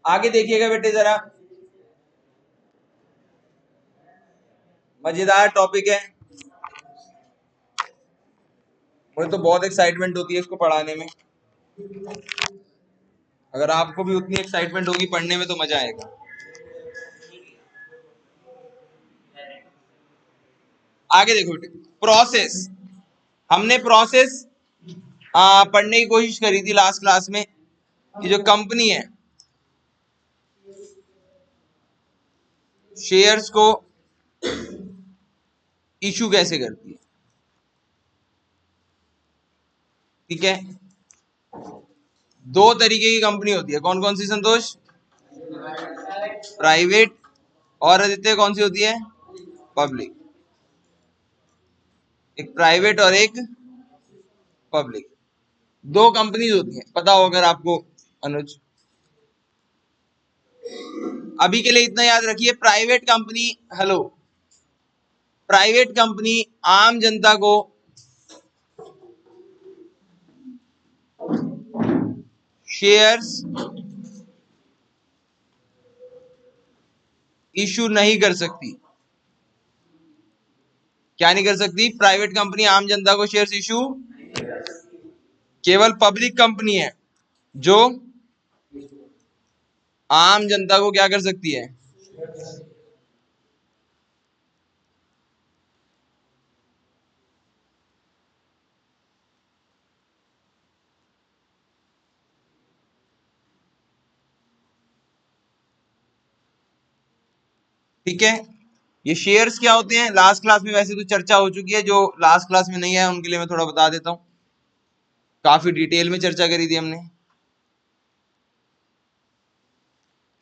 आगे देखिएगा बेटे जरा, मजेदार टॉपिक है, मुझे तो बहुत एक्साइटमेंट होती है इसको पढ़ाने में। अगर आपको भी उतनी एक्साइटमेंट होगी पढ़ने में तो मजा आएगा। आगे देखो बेटे, प्रोसेस। हमने प्रोसेस पढ़ने की कोशिश करी थी लास्ट क्लास में कि जो कंपनी है शेयर्स को इशू कैसे करती है। ठीक है, दो तरीके की कंपनी होती है, कौन कौन सी संतोष? प्राइवेट, और आदित्य कौन सी होती है? पब्लिक। एक प्राइवेट और एक पब्लिक, दो कंपनीज होती हैं, पता हो अगर आपको अनुज। अभी के लिए इतना याद रखिए, private company, hello, private company आम जनता को शेयर्स इशू नहीं कर सकती। क्या नहीं कर सकती? प्राइवेट कंपनी आम जनता को शेयर्स इशू, केवल पब्लिक कंपनी है जो आम जनता को क्या कर सकती है? ठीक है, ये शेयर्स क्या होते हैं लास्ट क्लास में वैसे तो चर्चा हो चुकी है, जो लास्ट क्लास में नहीं है उनके लिए मैं थोड़ा बता देता हूं, काफी डिटेल में चर्चा करी थी हमने।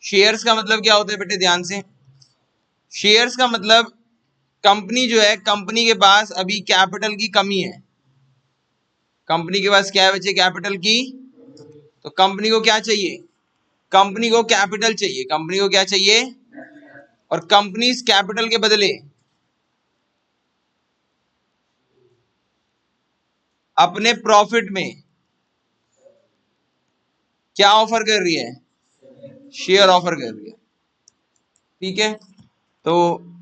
शेयर्स का मतलब क्या होता है बेटे, ध्यान से। शेयर्स का मतलब कंपनी जो है, कंपनी के पास अभी कैपिटल की कमी है, कंपनी के पास क्या है बच्चे? कैपिटल की। तो कंपनी को क्या चाहिए? कंपनी को कैपिटल चाहिए, कंपनी को क्या चाहिए? और कंपनी इस कैपिटल के बदले अपने प्रॉफिट में क्या ऑफर कर रही है? शेयर ऑफर कर रही है। ठीक है, तो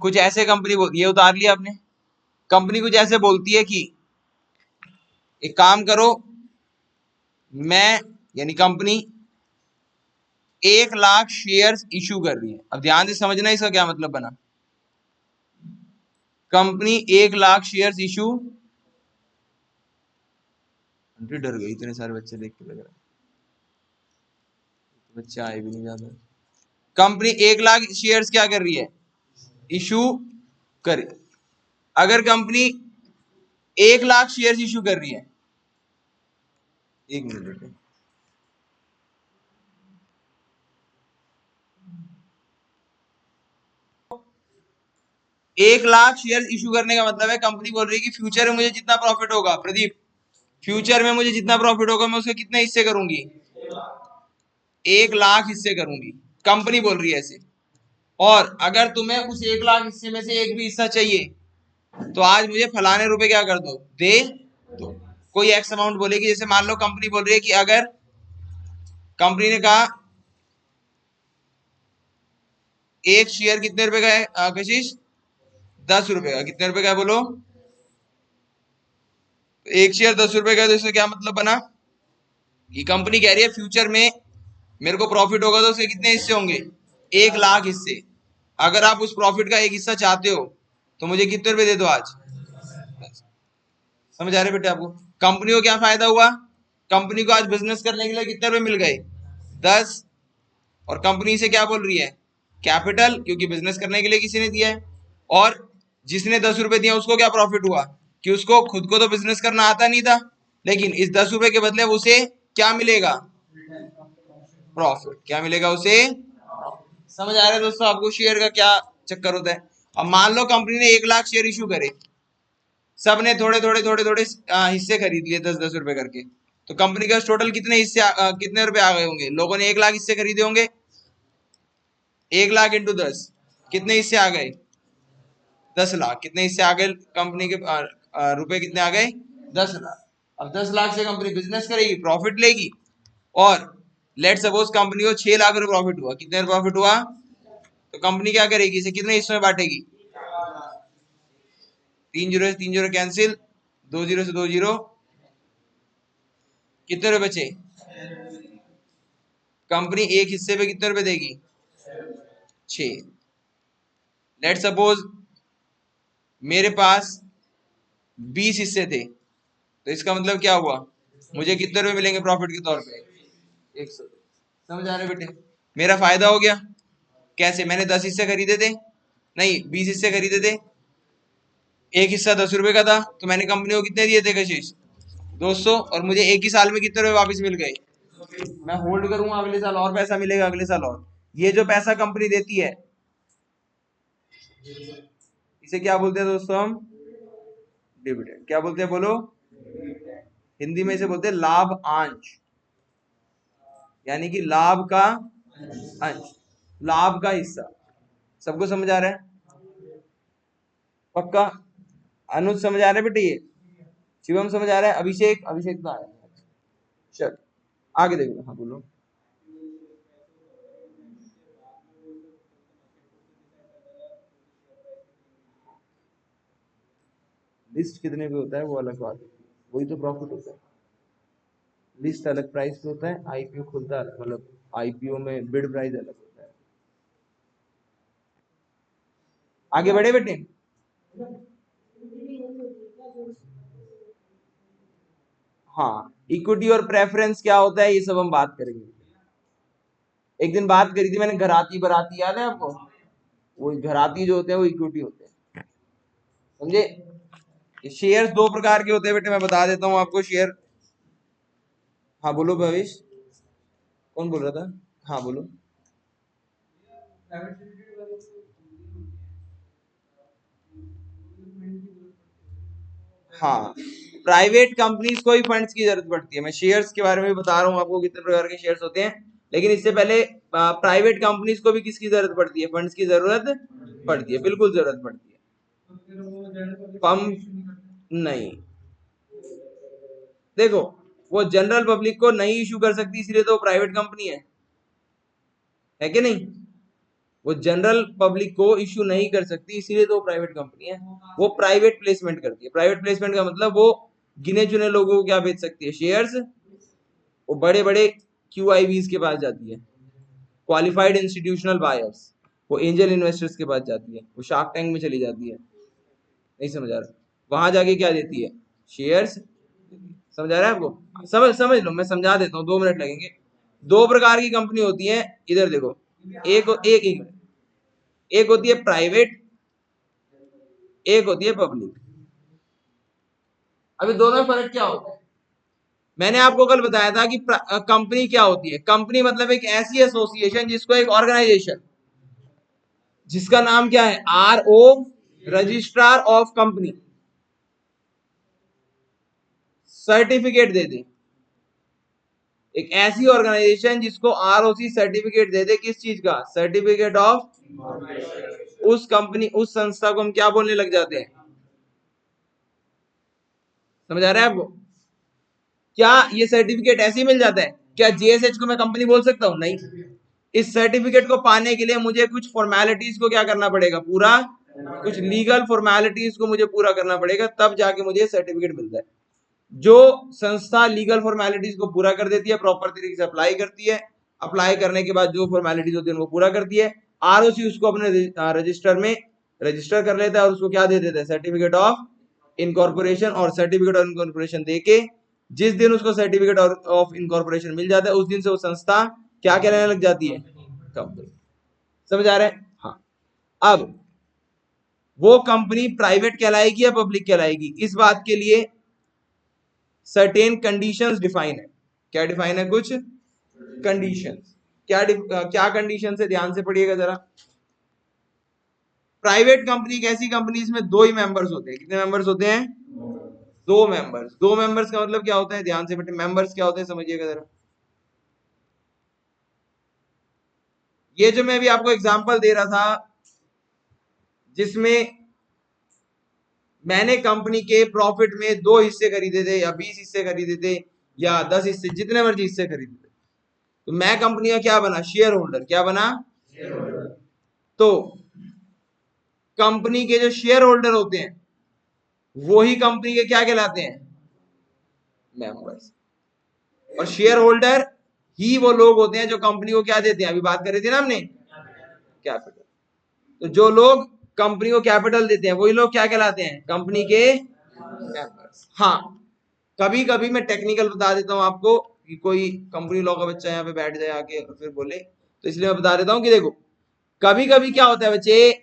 कुछ ऐसे कंपनी ये उतार लिया आपने, कंपनी कुछ ऐसे बोलती है कि एक काम करो, मैं यानी कंपनी 1 लाख शेयर्स इशू कर रही है। अब ध्यान से समझना इसका क्या मतलब बना। कंपनी 1 लाख शेयर्स इशू, डर गई इतने सारे बच्चे देख के, लग रहा है बच्चे आए भी नहीं ज्यादा। कंपनी 1 लाख शेयर्स क्या कर रही है? इशू कर। अगर कंपनी 1 लाख शेयर्स इशू कर रही है, एक मिनट बेटे, 1 लाख शेयर इशू करने का मतलब है कंपनी बोल रही है कि फ्यूचर में मुझे जितना प्रॉफिट होगा, प्रदीप, फ्यूचर में मुझे जितना प्रॉफिट होगा मैं उसके कितने हिस्से करूंगी? 1 लाख हिस्से करूंगी, कंपनी बोल रही है ऐसे। और अगर तुम्हें उस 1 लाख हिस्से में से एक भी हिस्सा चाहिए तो आज मुझे फलाने रुपए क्या कर दो, दे दो। कोई एक्स अमाउंट बोलेगी, जैसे मान लो कंपनी बोल रही है कि अगर कंपनी ने कहा एक शेयर कितने रुपए का है कशिश? 10 रुपए का। कितने रुपए का है बोलो? एक शेयर 10 रुपए का, तो इससे क्या मतलब बना? ये कंपनी कह रही है फ्यूचर में मेरे को प्रॉफिट होगा तो उसके कितने हिस्से होंगे? 1 लाख हिस्से। अगर आप उस प्रॉफिट का एक हिस्सा चाहते हो तो मुझे कितने रुपए दे दो आज? समझ आ रहे बेटे आपको? कंपनी को क्या फायदा हुआ? कंपनी को आज बिजनेस करने के लिए कितने रुपए मिल गए? 10। और कंपनी से क्या बोल रही है? कैपिटल, क्योंकि बिजनेस करने के लिए किसी ने दिया है। और जिसने 10 रुपए दिया उसको क्या प्रॉफिट हुआ? कि उसको खुद को तो बिजनेस करना आता नहीं था, लेकिन इस 10 रुपए के बदले उसे क्या मिलेगा? प्रॉफिट। क्या मिलेगा उसे? समझ आ रहा है दोस्तों आपको शेयर का क्या चक्कर होता है? अब मान लो कंपनी ने 1 लाख शेयर इशू करे, सबने थोड़े थोड़े थोड़े थोड़े हिस्से खरीद लिए 10-10 रुपए करके, तो कंपनी का टोटल कितने हिस्से कितने रुपए आ गए होंगे? लोगों ने 1 लाख हिस्से खरीदे होंगे, 1 लाख इंटू 10, कितने हिस्से आ गए? 10 लाख। कितने हिस्से आ गए कंपनी के? रुपए कितने आ गए? 10 लाख। अब 10 लाख से कंपनी बिजनेस करेगी, प्रॉफिट लेगी, और लेट सपोज कंपनी को 6 लाख रुपए प्रॉफिट हुआ, कितने प्रॉफिट हुआ, तो कंपनी क्या करेगी, इसे कितने हिस्सों में बांटेगी, 3 जीरो से 3 जीरो कैंसिल, 2 जीरो से 2 जीरो, कितने रुपए बचे, कंपनी एक हिस्से पे कितने रुपए देगी, 6। लेट सपोज मेरे पास 20 हिस्से थे, तो इसका मतलब क्या हुआ, मुझे कितने रुपए मिलेंगे प्रॉफिट के तौर पे, 100। समझ आ रहे बेटे, मेरा फायदा हो गया। कैसे, मैंने 10 हिस्से खरीदे थे, नहीं 20 हिस्से खरीदे थे, एक हिस्सा 10 रुपए का था, तो मैंने कंपनी को कितने दिए थे कशिश, 200, और मुझे एक ही साल में कितने रुपए वापस मिल गए, मैं होल्ड करूंगा अगले साल और पैसा मिलेगा अगले साल और, ये जो पैसा कंपनी देती है इसे क्या बोलते हैं दोस्तों हम, डिविडेंड। क्या बोलते हैं बोलो, हिंदी में इसे बोलते हैं लाभ अंश, यानी कि लाभ का अंश, लाभ का हिस्सा। सबको समझ आ रहा है, पक्का, अनुज समझ आ रहा है बेटे, ये शिवम समझ आ रहा है, अभिषेक, अभिषेक तो आया, चल आगे देखो, हाँ बोलो। लिस्ट कितने पे होता है वो अलग बात है, वही तो प्रॉफिट होता है। लिस्ट अलग प्राइस पे होता है, आईपीओ खुलता है, मतलब आईपीओ में बिड प्राइस अलग होता है। आगे बढ़े बेटे, हाँ इक्विटी और प्रेफरेंस क्या होता है ये सब हम बात करेंगे। एक दिन बात करी थी मैंने घराती बराती, याद है आपको, वो घराती जो होते हैं वो इक्विटी होते हैं, समझे। शेयर्स दो प्रकार के होते हैं बेटे, मैं बता देता हूँ आपको शेयर। हाँ बोलो भविष, कौन बोल रहा था, हाँ बोलो। हाँ प्राइवेट कंपनीज को ही फंड्स की जरूरत पड़ती है, मैं शेयर्स के बारे में भी बता रहा हूँ आपको कितने प्रकार के शेयर्स होते हैं, लेकिन इससे पहले प्राइवेट कंपनीज को भी किसकी जरूरत पड़ती है, फंड्स की जरूरत पड़ती है, बिल्कुल जरूरत पड़ती है। पंप नहीं, देखो वो जनरल पब्लिक को नहीं इशू कर सकती, इसलिए तो प्राइवेट कंपनी है कि नहीं, वो जनरल पब्लिक को इशू नहीं कर सकती, इसीलिए तो प्राइवेट कंपनी है। वो प्राइवेट प्लेसमेंट करती है, प्राइवेट प्लेसमेंट का मतलब वो गिने चुने लोगों को क्या बेच सकती है, शेयर्स, वो बड़े बड़े क्यूआईबीज के पास जाती है, क्वालिफाइड इंस्टीट्यूशनल बायर्स, वो एंजल इन्वेस्टर्स के पास जाती है, वो शार्क टैंक में चली जाती है, नहीं समझ आ रहा, वहां जाके क्या देती है, शेयर्स। समझ आ रहा है आपको, समझ समझ लो, मैं समझा देता हूँ, 2 मिनट लगेंगे। दो प्रकार की कंपनी होती है, इधर देखो, एक एक एक, एक होती है प्राइवेट, एक होती है पब्लिक। अभी दोनों में फर्क क्या होता है, मैंने आपको कल बताया था कि कंपनी क्या होती है, कंपनी मतलब एक ऐसी एसोसिएशन जिसको एक ऑर्गेनाइजेशन जिसका नाम क्या है, R O, registrar of company, certificate दे दे, एक ऐसी ऑर्गेनाइजेशन जिसको आरओसी सर्टिफिकेट दे दे, किस चीज का, सर्टिफिकेट ऑफ, उस कंपनी उस संस्था को हम क्या बोलने लग जाते हैं, समझ आ रहा है आपको। क्या ये सर्टिफिकेट ऐसे ही मिल जाता है, क्या जेएसएच को मैं कंपनी बोल सकता हूं, नहीं, इस सर्टिफिकेट को पाने के लिए मुझे कुछ फॉर्मेलिटीज को क्या करना पड़ेगा, पूरा कुछ लीगल फॉर्मेलिटीज को मुझे पूरा करना पड़ेगा, तब जाके मुझे सर्टिफिकेट मिलता है। जो संस्था लीगल फॉर्मेलिटीज को पूरा कर देती है, प्रॉपर तरीके से अप्लाई करती है, अप्लाई करने के बाद जो फॉर्मेलिटीज होती है उनको पूरा करती है, आरओसी उसको अपने रजिस्टर में रजिस्टर कर लेता है और उसको क्या दे देता है, सर्टिफिकेट ऑफ इनकॉर्पोरेशन, और सर्टिफिकेट ऑफ इनकॉर्पोरेशन देके जिस दिन उसको सर्टिफिकेट ऑफ इनकॉर्पोरेशन मिल जाता है उस दिन से वो संस्था क्या कहलाने लग जाती है, कंपनी। समझ आ रहा है, हाँ। अब वो कंपनी प्राइवेट कहलाएगी या पब्लिक कहलाएगी, इस बात के लिए सर्टेन कंडीशंस डिफाइन है, क्या डिफाइन है, कुछ कंडीशंस, क्या कंडीशन है, ध्यान से पढ़िएगा जरा। प्राइवेट कंपनी एक ऐसी कंपनी इसमें 2 ही मेंबर्स होते हैं, कितने मेंबर्स होते हैं, 2 मेंबर्स। 2 मेंबर्स का मतलब क्या होता है, ध्यान से बेटे, मेंबर्स क्या होते हैं समझिएगा जरा। ये जो मैं अभी आपको एग्जांपल दे रहा था जिसमें मैंने कंपनी के प्रॉफिट में 2 हिस्से खरीदे थे या 20 हिस्से खरीदे थे या 10 हिस्से, जितने मर्जी हिस्से खरीदे थे, तो मैं कंपनी का क्या बना, शेयर होल्डर। क्या बना, तो कंपनी के जो शेयर होल्डर होते हैं वो ही कंपनी के क्या कहलाते हैं, मेंबर्स। और शेयर होल्डर ही वो लोग होते हैं जो कंपनी को क्या देते हैं, अभी बात कर रहे थे ना हमने, कैपिटल। तो जो लोग कंपनी को कैपिटल देते हैं वही लोग क्या कहलाते हैं, कंपनी के मेंबर्स। हाँ, कभी कभी मैं टेक्निकल बता देता हूं आपको कि कोई कंपनी लॉ का बच्चा यहाँ पे बैठ जाए आके और फिर बोले, तो इसलिए मैं बता देता हूं कि देखो कभी कभी क्या होता है बच्चे,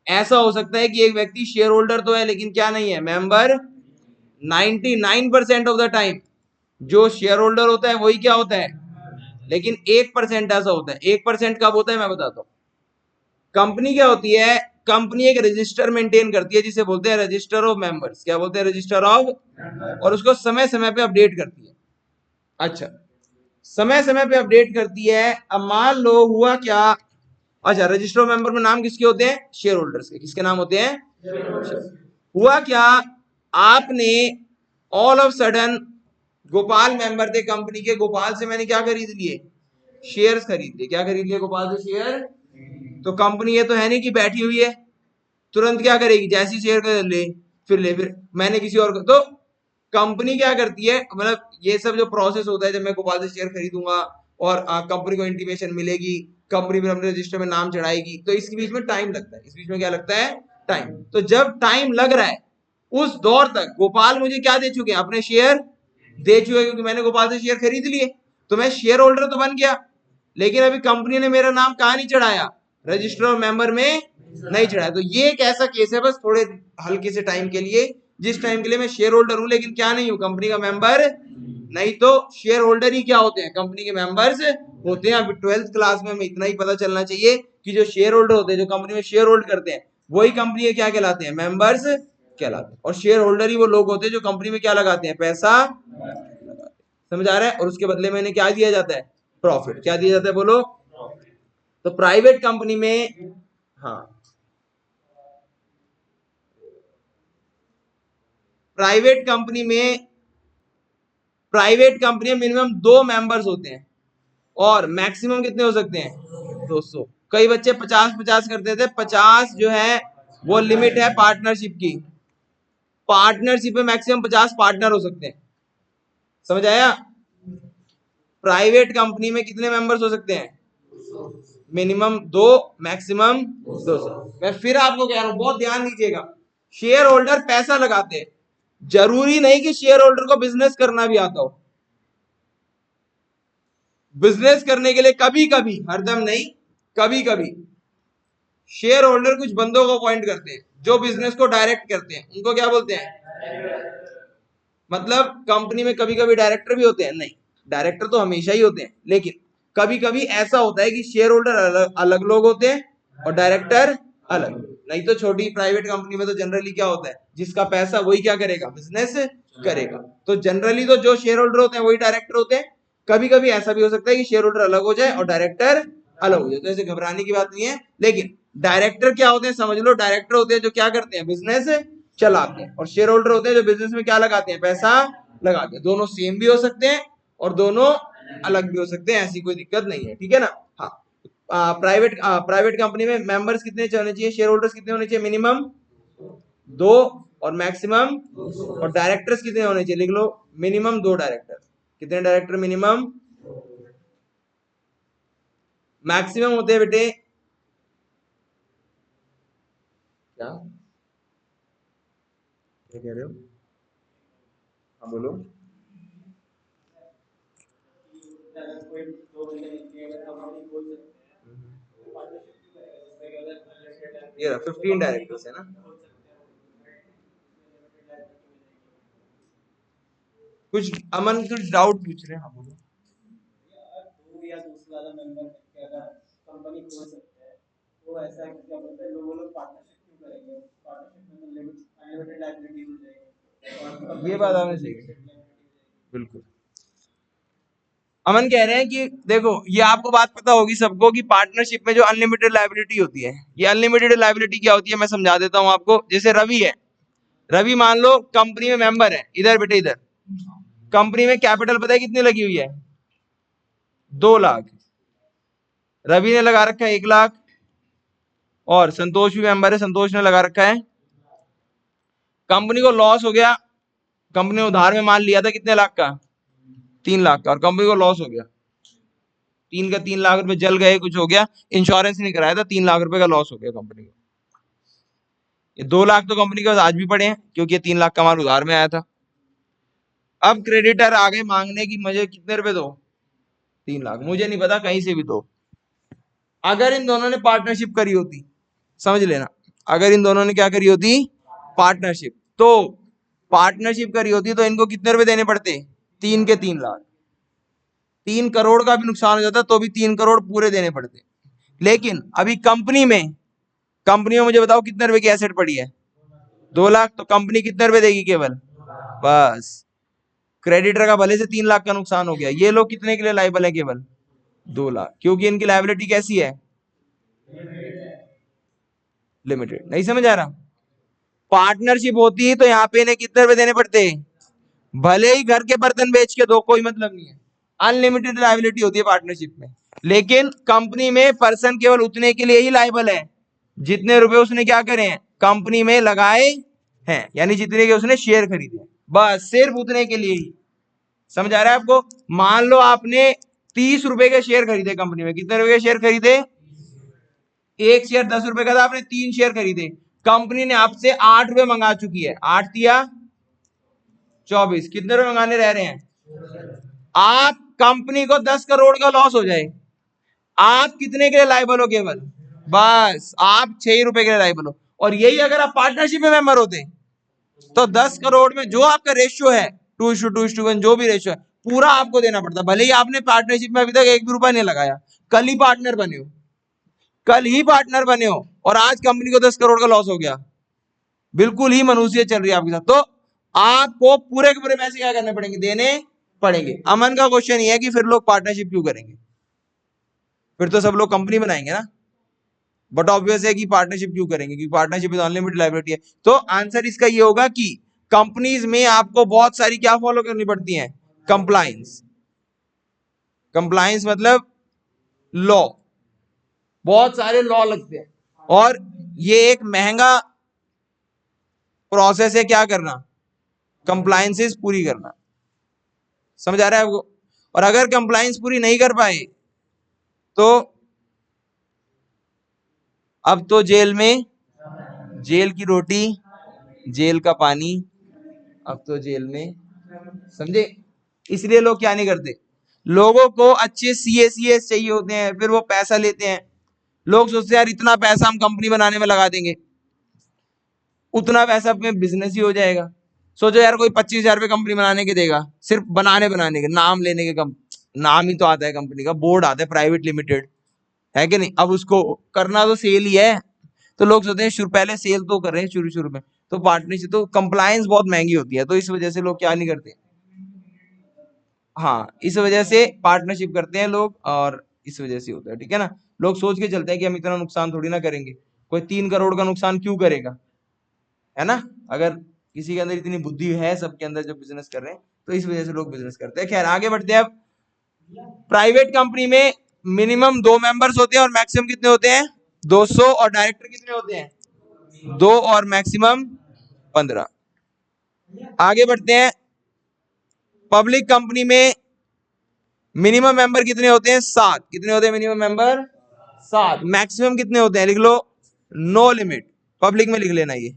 ऐसा हो सकता है कि एक व्यक्ति शेयर होल्डर तो है लेकिन क्या नहीं है, मेंबर। 99% ऑफ द टाइम जो शेयर होल्डर होता है वही क्या होता है, लेकिन 1% ऐसा होता है। 1% कब होता है मैं बताता हूं। कंपनी क्या होती है, कंपनी एक रजिस्टर मेंटेन करती है जिसे बोलते हैं रजिस्टर ऑफ मेंबर्स। क्या बोलते हैं, रजिस्टर ऑफ, और उसको समय समय पे अपडेट करती है। अच्छा, समय समय पे अपडेट करती है। अब मान लो हुआ क्या, अच्छा रजिस्टर ऑफ मेंबर में नाम किसके होते हैं, शेयर होल्डर्स के। किसके नाम होते हैं, हुआ क्या, आपने all of sudden, Gopal member थे कंपनी के, गोपाल से मैंने क्या खरीद लिए, शेयर्स खरीद लिए। क्या खरीद लिए, गोपाल से शेयर। तो कंपनी ये तो है नहीं कि बैठी हुई है, तुरंत क्या करेगी, जैसी शेयर कर ले, फिर मैंने किसी और को, तो कंपनी क्या करती है, मतलब ये सब जो प्रोसेस होता है, जब मैं गोपाल से शेयर खरीदूंगा और कंपनी को इंटीमेशन मिलेगी, कंपनी फिर अपने रजिस्टर में नाम चढ़ाएगी, तो इसके बीच में टाइम लगता है। इस बीच में क्या लगता है, टाइम। तो जब टाइम लग रहा है उस दौर तक गोपाल मुझे क्या दे चुके हैं, अपने शेयर दे चुके हैं, क्योंकि मैंने गोपाल से शेयर खरीद लिए, तो मैं शेयर होल्डर तो बन गया। लेकिन अभी कंपनी ने मेरा नाम कहाँ नहीं चढ़ाया, रजिस्टर ऑफ मेंबर में नहीं चढ़ाया। तो ये एक ऐसा केस है, बस थोड़े हल्के से टाइम के लिए, जिस टाइम के लिए मैं शेयर होल्डर हूं लेकिन क्या नहीं हूं, कंपनी का मेंबर नहीं। तो शेयर होल्डर ही क्या होते हैं, कंपनी के मेंबर्स होते हैं। अभी 12th क्लास में हमें इतना ही पता चलना चाहिए कि जो शेयर होल्डर होते हैं, जो कंपनी में शेयर होल्ड करते हैं, वही कंपनी के क्या कहलाते हैं, मेंबर्स कहलाते हैं। और शेयर होल्डर ही वो लोग होते हैं जो कंपनी में क्या लगाते हैं, पैसा लगाते हैं। समझ आ रहा है। और उसके बदले में इन्हें क्या दिया जाता है, प्रॉफिट। क्या दिया जाता है, बोलो। तो प्राइवेट कंपनी में, हाँ, प्राइवेट कंपनी में, प्राइवेट कंपनी में मिनिमम 2 मेंबर्स होते हैं और मैक्सिमम कितने हो सकते हैं, 200। कई बच्चे 50-50 करते थे। 50 जो है वो लिमिट है पार्टनरशिप की। पार्टनरशिप में मैक्सिमम 50 पार्टनर हो सकते हैं। समझ आया। प्राइवेट कंपनी में कितने मेंबर्स हो सकते हैं, मिनिमम 2, मैक्सिमम 200। मैं फिर आपको कह रहा हूं, बहुत ध्यान दीजिएगा, शेयर होल्डर पैसा लगाते हैं, जरूरी नहीं कि शेयर होल्डर को बिजनेस करना भी आता हो। बिजनेस करने के लिए कभी कभी, हरदम नहीं, कभी कभी शेयर होल्डर कुछ बंदों को अपॉइंट करते हैं जो बिजनेस को डायरेक्ट करते हैं। उनको क्या बोलते हैं, मतलब कंपनी में कभी कभी डायरेक्टर भी होते हैं, नहीं डायरेक्टर तो हमेशा ही होते हैं, लेकिन कभी कभी ऐसा होता है कि शेयर होल्डर अलग अलग लोग होते हैं और डायरेक्टर अलग। नहीं तो छोटी प्राइवेट कंपनी में तो जनरली क्या होता है, जिसका पैसा वही क्या करेगा, बिजनेस करेगा। तो जनरली तो जो शेयर होल्डर होते हैं वही डायरेक्टर होते हैं। कभी कभी ऐसा भी हो सकता है कि शेयर होल्डर अलग हो जाए और डायरेक्टर अलग हो जाए, तो ऐसे घबराने की बात नहीं है। लेकिन डायरेक्टर क्या होते हैं, समझ लो, डायरेक्टर होते हैं जो क्या करते हैं, बिजनेस चलाते हैं। और शेयर होल्डर होते हैं जो बिजनेस में क्या लगाते हैं, पैसा लगाते हैं। दोनों सेम भी हो सकते हैं और दोनों अलग भी हो सकते हैं, ऐसी कोई दिक्कत नहीं है, ठीक है ना। हाँ, प्राइवेट कंपनी में मेंबर्स कितने होने चाहिए, शेयर होल्डर्स कितने होने चाहिए, मिनिमम 2 और मैक्सिमम, और डायरेक्टर्स कितने होने चाहिए, लिख लो, मिनिमम 2 डायरेक्टर। कितने डायरेक्टर, मिनिमम। मैक्सिमम होते हैं बेटे, क्या कह रहे हो, हाँ बोलो। ये 15 डायरेक्टर्स है ना। कुछ अमन कुछ डाउट पूछ रहे हैं, हाँ बोलो। ये बात आपने सही की, बिल्कुल। अमन कह रहे हैं कि देखो, ये आपको बात पता होगी सबको कि पार्टनरशिप में जो अनलिमिटेड लायबिलिटी होती है, ये अनलिमिटेड लायबिलिटी क्या होती है, मैं समझा देता हूं आपको। जैसे रवि है, रवि मान लो कंपनी में मेंबर है, इधर बेटे इधर, कंपनी में कैपिटल पता है कितनी लगी हुई है, 2 लाख, रवि ने लगा रखा है 1 लाख, और संतोष भी मेंबर है, संतोष ने लगा रखा है। कंपनी को लॉस हो गया, कंपनी ने उधार में माल लिया था कितने लाख का, 3 लाख का, और कंपनी को लॉस हो गया, 3 रुपए जल गए, कुछ हो गया, इंश्योरेंस नहीं कराया था, 3 लाख रुपए का लॉस हो गया कंपनी को। ये 2 लाख तो कंपनी के पास आज भी पड़े हैं, क्योंकि ये 3 लाख का माल उधार में आया था। अब क्रेडिटर आ गए मांगने की, मुझे कितने रुपए दो, 3 लाख, मुझे नहीं पता, कहीं से भी दो। अगर इन दोनों ने पार्टनरशिप करी होती, समझ लेना, अगर इन दोनों ने क्या करी होती, पार्टनरशिप, तो पार्टनरशिप करी होती तो इनको कितने रुपए देने पड़ते, 3 के 3 लाख, 3 करोड़ का भी नुकसान हो जाता तो भी 3 करोड़ पूरे देने पड़ते। लेकिन अभी कंपनी में मुझे बताओ कितने रुपए की एसेट पड़ी है, 2 लाख, तो कंपनी कितने रुपए देगी केवल, बस। क्रेडिटर का भले से 3 लाख का नुकसान हो गया, ये लोग कितने के लिए लायबल है, केवल 2 लाख, क्योंकि इनकी लायबिलिटी कैसी है, लिमिटेड। नहीं समझ आ रहा, पार्टनरशिप होती है तो यहाँ पे इन्हें कितने रुपए देने पड़ते, भले ही घर के बर्तन बेच के दो, कोई मतलब नहीं है, अनलिमिटेड लायबिलिटी होती है पार्टनरशिप में। लेकिन कंपनी में पर्सन केवल उतने के लिए ही लायबल है जितने रुपए उसने क्या करे हैं, कंपनी में लगाए हैं, यानी जितने के उसने शेयर खरीदे, बस सिर्फ उतने के लिए ही। समझ आ रहा है आपको, मान लो आपने 30 रुपए के शेयर खरीदे कंपनी में, कितने रुपए के शेयर खरीदे, एक शेयर 10 रुपए का था, आपने 3 शेयर खरीदे, कंपनी ने आपसे 8 रुपए मंगा चुकी है, 8 या 24, कितने रुपए मंगाने रह रहे हैं, आप कंपनी को 10 करोड़ का लॉस हो जाए, आप कितने के लिए लायबल हो, केवल बस आप 6 रुपए के लिए लायबल हो। और यही अगर आप पार्टनरशिप में मेंबर होते तो 10 करोड़ में जो आपका रेशियो है, 2:2:1, जो भी रेशियो है, पूरा आपको देना पड़ता, भले ही आपने पार्टनरशिप में अभी तक 1 भी रुपया नहीं लगाया, कल ही पार्टनर बने हो, कल ही पार्टनर बने हो, और आज कंपनी को 10 करोड़ का लॉस हो गया, बिल्कुल ही मनुष्य चल रही है आपके साथ, तो आपको पूरे के पूरे पैसे क्या करने पड़ेंगे, देने पड़ेंगे। अमन का क्वेश्चन ये है कि फिर लोग पार्टनरशिप क्यों करेंगे, फिर तो सब लोग कंपनी बनाएंगे ना, बट ऑब्वियस है कि पार्टनरशिप क्यों करेंगे, क्योंकि पार्टनरशिप इज अनलिमिटेड लायबिलिटी है। तो आंसर इसका ये होगा कि कंपनीज में आपको बहुत सारी क्या फॉलो करनी पड़ती हैं, कंप्लायंस। कंप्लायंस मतलब लॉ, बहुत सारे लॉ लगते हैं, और ये एक महंगा प्रोसेस है क्या करना, कंप्लायंसेस पूरी करना। समझ आ रहा है आपको, और अगर कंप्लायंस पूरी नहीं कर पाए तो अब तो जेल में, जेल की रोटी, जेल का पानी, अब तो जेल में, समझे। इसलिए लोग क्या नहीं करते, लोगों को अच्छे सीएस चाहिए होते हैं, फिर वो पैसा लेते हैं, लोग सोचते हैं यार इतना पैसा हम कंपनी बनाने में लगा देंगे, उतना पैसा अपने बिजनेस ही हो जाएगा। सोचो यार कोई 25,000 रुपये कंपनी बनाने के देगा, सिर्फ बनाने के, नाम लेने के, कम नाम ही तो आता है कंपनी का, बोर्ड आता है प्राइवेट लिमिटेड, है कि नहीं, अब उसको करना तो सेल ही है, तो लोग सोचते हैं पहले सेल तो कर रहे हैं शुरू शुरू में, तो पार्टनरशिप तो कंप्लायंस बहुत महंगी होती है, तो इस वजह से लोग क्या नहीं करते, हाँ इस वजह से पार्टनरशिप करते हैं लोग, और इस वजह से होता है, ठीक है ना। लोग सोच के चलते हैं कि हम इतना नुकसान थोड़ी ना करेंगे, कोई 3 करोड़ का नुकसान क्यों करेगा, है ना। अगर किसी के अंदर इतनी बुद्धि है, सबके अंदर जो बिजनेस कर रहे हैं, तो इस वजह से लोग बिजनेस करते हैं। खैर आगे बढ़ते हैं। अब प्राइवेट कंपनी में मिनिमम 2 मेंबर्स होते हैं, और मैक्सिमम कितने होते हैं, 200, और डायरेक्टर कितने होते हैं, 2, और मैक्सिमम 15। आगे बढ़ते हैं, पब्लिक कंपनी में मिनिमम मेंबर कितने होते हैं, 7, कितने होते हैं मिनिमम मेंबर, 7, मैक्सिमम कितने होते हैं, लिख लो, नो लिमिट, पब्लिक में लिख लेना ये,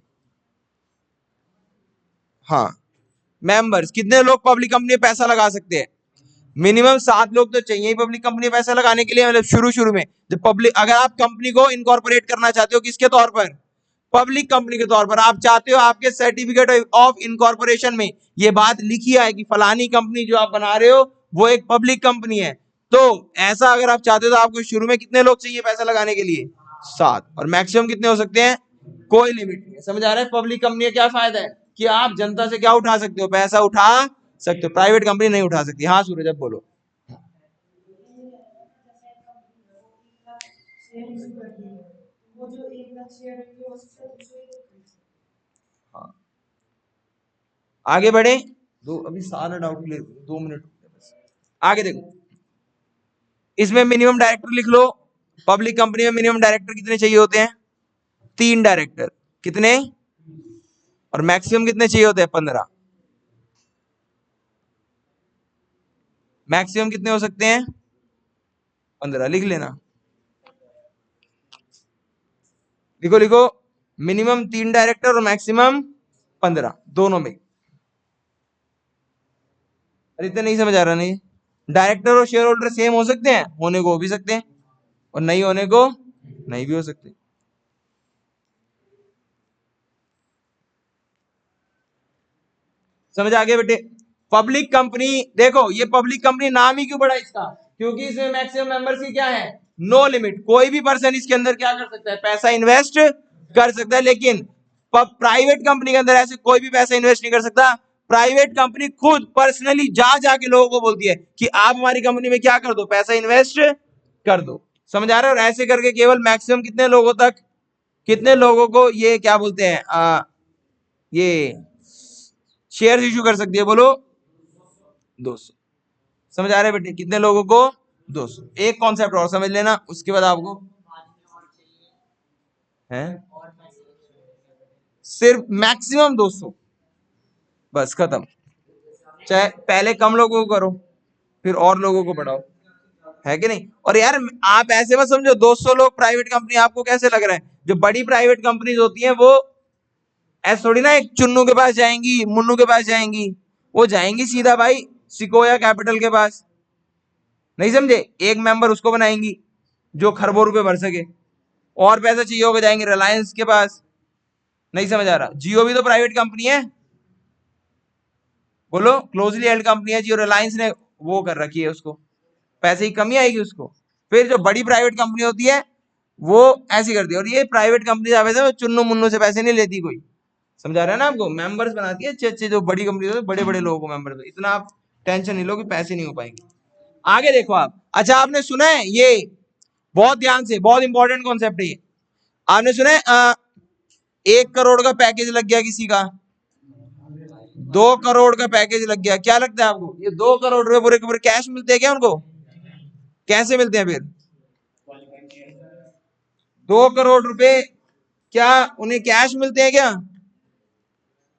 हाँ। मेंबर्स कितने लोग पब्लिक कंपनी में पैसा लगा सकते हैं, मिनिमम 7 लोग तो चाहिए ही पब्लिक कंपनी में पैसा लगाने के लिए, मतलब शुरू शुरू में जब पब्लिक, अगर आप कंपनी को इनकॉर्पोरेट करना चाहते हो, किसके तौर पर, पब्लिक कंपनी के तौर पर, आप चाहते हो आपके सर्टिफिकेट ऑफ इनकॉर्पोरेशन में ये बात लिखी है कि फलानी कंपनी जो आप बना रहे हो वो एक पब्लिक कंपनी है, तो ऐसा अगर आप चाहते हो तो आपको शुरू में कितने लोग चाहिए पैसा लगाने के लिए, 7, और मैक्सिमम कितने हो सकते हैं, कोई लिमिट नहीं है। समझ आ रहा है, पब्लिक कंपनी का क्या फायदा है कि आप जनता से क्या उठा सकते हो, पैसा उठा सकते हो, प्राइवेट कंपनी नहीं उठा सकती। हाँ सूरज अब बोलो। हाँ आगे बढ़े, दो अभी सारा डाउट क्लियर, 2 मिनट बस। आगे देखो, इसमें मिनिमम डायरेक्टर लिख लो। पब्लिक कंपनी में मिनिमम डायरेक्टर कितने चाहिए होते हैं? 3 डायरेक्टर। कितने? और मैक्सिमम कितने चाहिए होते हैं? 15। मैक्सिमम कितने हो सकते हैं? 15 लिख लेना। लिखो लिखो, मिनिमम 3 डायरेक्टर और मैक्सिमम 15 दोनों में। अरे इतना नहीं समझ आ रहा? नहीं, डायरेक्टर और शेयर होल्डर सेम हो सकते हैं, होने को हो भी सकते हैं, और नहीं होने को नहीं भी हो सकते। समझ आ गया बेटे? पब्लिक कंपनी, देखो ये पब्लिक कंपनी नाम ही क्यों पड़ा इसका? क्योंकि इसमें मैक्सिमम मेंबर्स की क्या है? No limit. कोई भी पर्सन इसके अंदर क्या कर सकता है? पैसा इन्वेस्ट कर सकता है। लेकिन प्राइवेट कंपनी के अंदर ऐसे कोई भी पैसा इन्वेस्ट नहीं कर सकता। प्राइवेट कंपनी खुद पर्सनली जा जाके लोगों को बोलती है कि आप हमारी कंपनी में क्या कर दो? पैसा इन्वेस्ट कर दो। समझ आ रहा है? और ऐसे करके केवल मैक्सिमम कितने लोगों तक, कितने लोगों को ये क्या बोलते हैं, ये शेयर इश्यू कर सकती है? बोलो 200। समझ आ रहा है बेटे? कितने लोगों को? 200। एक कॉन्सेप्ट और समझ लेना, उसके बाद आपको है सिर्फ मैक्सिमम 200, बस खत्म। चाहे पहले कम लोगों को करो, फिर और लोगों को बढ़ाओ, है कि नहीं? और यार आप ऐसे मत समझो 200 लोग प्राइवेट कंपनी आपको कैसे लग रहा है? जो बड़ी प्राइवेट कंपनीज होती हैं वो ऐसे थोड़ी ना एक चुन्नू के पास जाएंगी, मुन्नू के पास जाएंगी। वो जाएंगी सीधा भाई सिकोया कैपिटल के पास। नहीं समझे? एक मेंबर उसको बनाएंगी जो खरबों रुपए भर सके। और पैसा चाहिए होगा जाएंगे रिलायंस के पास। नहीं समझ आ रहा? जियो भी तो प्राइवेट कंपनी है, बोलो क्लोजली हेल्ड कंपनी है जियो। रिलायंस ने वो कर रखी है, उसको पैसे की कमी आएगी उसको। फिर जो बड़ी प्राइवेट कंपनी होती है वो ऐसी करती है। और ये प्राइवेट कंपनी चुन्नू मुन्नू से पैसे नहीं लेती कोई। समझा रहा है ना आपको? मेंबर्स बनाती है अच्छे अच्छे, जो बड़ी कंपनी होती है बड़े बड़े लोगों को मेंबर। इतना आप टेंशन नहीं लो कि पैसे नहीं हो पाएंगे। आगे देखो आप। अच्छा आपने सुना है ये, बहुत ध्यान से, बहुत इंपॉर्टेंट कॉन्सेप्ट है ये। आपने सुना है 1 करोड़ का पैकेज लग गया किसी का, 2 करोड़ का पैकेज लग गया। क्या लगता है आपको? ये 2 करोड़ रुपए पूरे के पूरे कैश मिलते हैं क्या उनको? कैसे मिलते हैं फिर? 2 करोड़ रुपए क्या उन्हें कैश मिलते हैं क्या,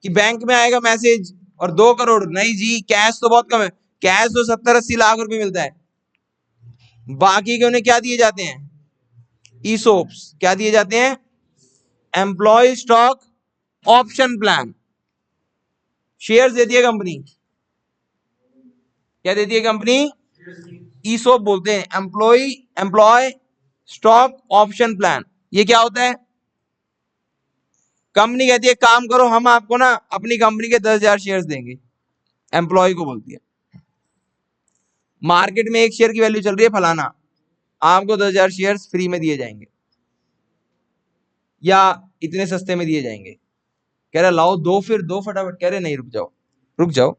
कि बैंक में आएगा मैसेज और 2 करोड़? नहीं जी, कैश तो बहुत कम है। कैश तो 70-80 लाख रुपए मिलता है। बाकी के उन्हें क्या दिए जाते हैं? ईसोप्स। क्या दिए जाते हैं? Employ stock option plan. Shares देती है कंपनी। क्या देती है कंपनी? ईसोप बोलते हैं, एम्प्लॉय स्टॉक ऑप्शन प्लान। ये क्या होता है? कंपनी कहती है काम करो, हम आपको ना अपनी कंपनी के 10,000 शेयर्स देंगे। एम्प्लॉय को बोलती है मार्केट में एक शेयर की वैल्यू चल रही है फलाना, आपको 10,000 शेयर्स फ्री में दिए जाएंगे या इतने सस्ते में दिए जाएंगे। कह रहा लाओ दो, फिर दो फटाफट। कह रहे नहीं, रुक जाओ रुक जाओ,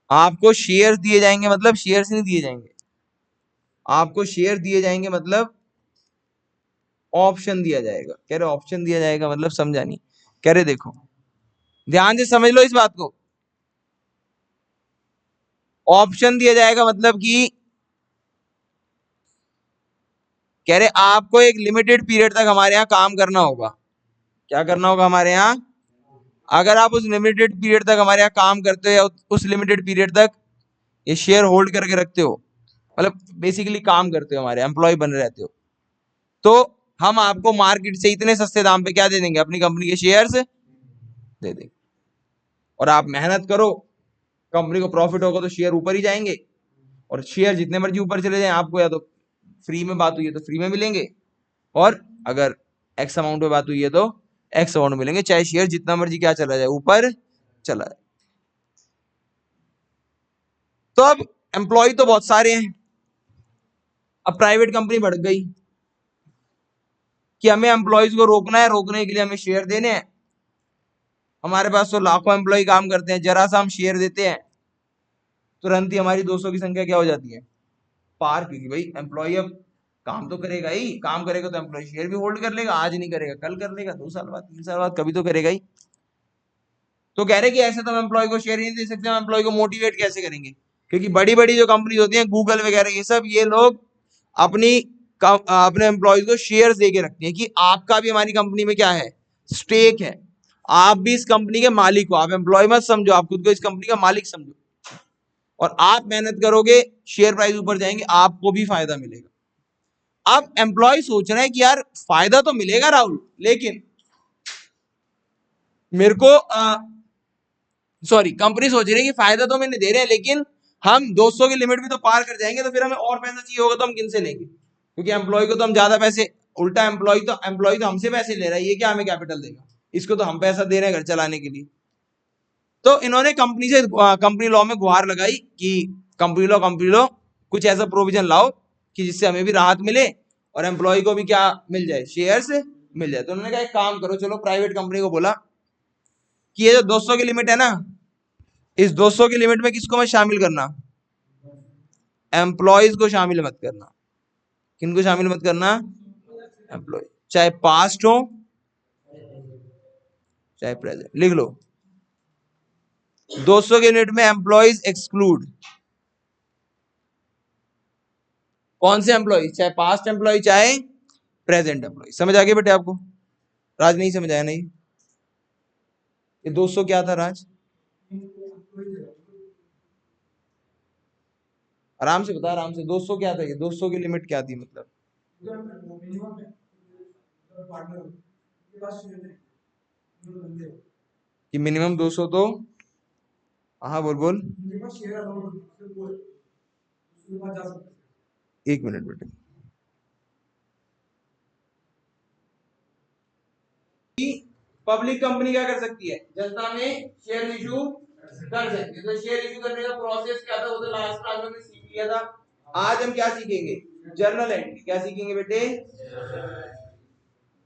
आपको शेयर्स दिए जाएंगे मतलब शेयर्स नहीं दिए जाएंगे, आपको शेयर दिए जाएंगे मतलब ऑप्शन दिया जाएगा। कह रहे ऑप्शन दिया जाएगा मतलब समझा नहीं। कह रहे देखो ध्यान से समझ लो इस बात को। ऑप्शन दिया जाएगा मतलब कि कह रहे आपको एक लिमिटेड पीरियड तक हमारे यहाँ काम करना होगा। क्या करना होगा हमारे यहाँ? अगर आप उस लिमिटेड पीरियड तक हमारे यहाँ काम करते हो या उस लिमिटेड पीरियड तक ये शेयर होल्ड करके रखते हो, मतलब बेसिकली काम करते हो, हमारे एम्प्लॉय बने रहते हो, तो हम आपको मार्केट से इतने सस्ते दाम पे क्या दे देंगे? अपनी कंपनी के शेयर्स दे देंगे। और आप मेहनत करो, कंपनी को प्रॉफिट होगा तो शेयर ऊपर ही जाएंगे, और शेयर जितने मर्जी ऊपर चले जाएं आपको या तो फ्री में बात हुई है तो फ्री में मिलेंगे, और अगर एक्स अमाउंट में बात हुई है तो एक्स अमाउंट मिलेंगे, चाहे शेयर जितना मर्जी क्या चला जाए, ऊपर चला जाए। तो अब एम्प्लॉय तो बहुत सारे हैं। अब प्राइवेट कंपनी बढ़ गई कि हमें एम्प्लॉयज को रोकना है, रोकने के लिए हमें शेयर देने हैं। हमारे पास तो लाखों एम्प्लॉय काम करते हैं, जरा सा हम शेयर देते हैं तुरंत ही हमारी 200 की संख्या क्या हो जाती है? पार। क्योंकि भाई एम्प्लॉय अब काम तो करेगा ही, काम करेगा तो एम्प्लॉय शेयर भी होल्ड कर लेगा। आज नहीं करेगा कल कर लेगा, 2 साल बाद 3 साल बाद कभी तो करेगा ही। तो कह रहे कि ऐसे तो हम एम्प्लॉय को शेयर नहीं दे सकते, हम एम्प्लॉय को मोटिवेट कैसे करेंगे? क्योंकि बड़ी बड़ी जो कंपनी होती हैं गूगल वगैरह ये सब, ये लोग अपने एम्प्लॉयज को शेयर दे के रखती हैं कि आपका भी हमारी कंपनी में क्या है, स्टेक है, आप भी इस कंपनी के मालिक हो, आप एम्प्लॉय मत समझो, आप खुद को इस कंपनी का मालिक समझो, और आप मेहनत करोगे, शेयर प्राइस ऊपर जाएंगे, आपको भी फायदा मिलेगा। अब एम्प्लॉय सोच रहे हैं कि यार फायदा तो मिलेगा राहुल, लेकिन मेरे को सॉरी कंपनी सोच रही है कि फायदा तो हमें दे रहे हैं, लेकिन हम 200 की लिमिट भी तो पार कर जाएंगे, तो फिर हमें और पैसा चाहिए होगा, तो हम किन से लेंगे, क्योंकि एम्प्लॉय को तो हम ज्यादा पैसे, उल्टा एम्प्लॉय तो हमसे पैसे ले रहा है, ये क्या हमें कैपिटल देगा, इसको तो हम पैसा दे रहे हैं घर चलाने के लिए। तो इन्होंने कंपनी लॉ में गुहार लगाई कि कंपनी लॉ कुछ ऐसा प्रोविजन लाओ कि जिससे हमें भी राहत मिले और एम्प्लॉय को भी क्या मिल जाए, शेयर से मिल जाए। तो उन्होंने कहा एक काम करो, चलो प्राइवेट कंपनी को बोला कि ये जो 200 की लिमिट है ना, इस 200 की लिमिट में किसको मत शामिल करना, एम्प्लॉयज को शामिल मत करना। किनको शामिल मत करना, एम्प्लॉय, चाहे पास्ट हो चाहे प्रेजेंट। लिख लो 200 की लिमिट में एम्प्लॉयज एक्सक्लूड। कौन से एम्प्लॉय, चाहे पास्ट एम्प्लॉय चाहे प्रेजेंट एम्प्लॉय। समझ आ गया बेटे आपको? राज नहीं समझ आया? नहीं, ये 200 क्या था राज? आराम से बता, आराम से। 200 क्या था? ये 200 की लिमिट क्या थी? मतलब कि मिनिमम 200 तो, हाँ बोल बोल, एक मिनट बेटे। पब्लिक कंपनी क्या कर सकती है, जनता में शेयर इशू कर सकती है। तो शेयर इशू करने का प्रोसेस क्या था, वो तो लास्ट क्लास में हमने सीख लिया था। आज हम क्या सीखेंगे, जर्नल एंट्री। क्या सीखेंगे बेटे?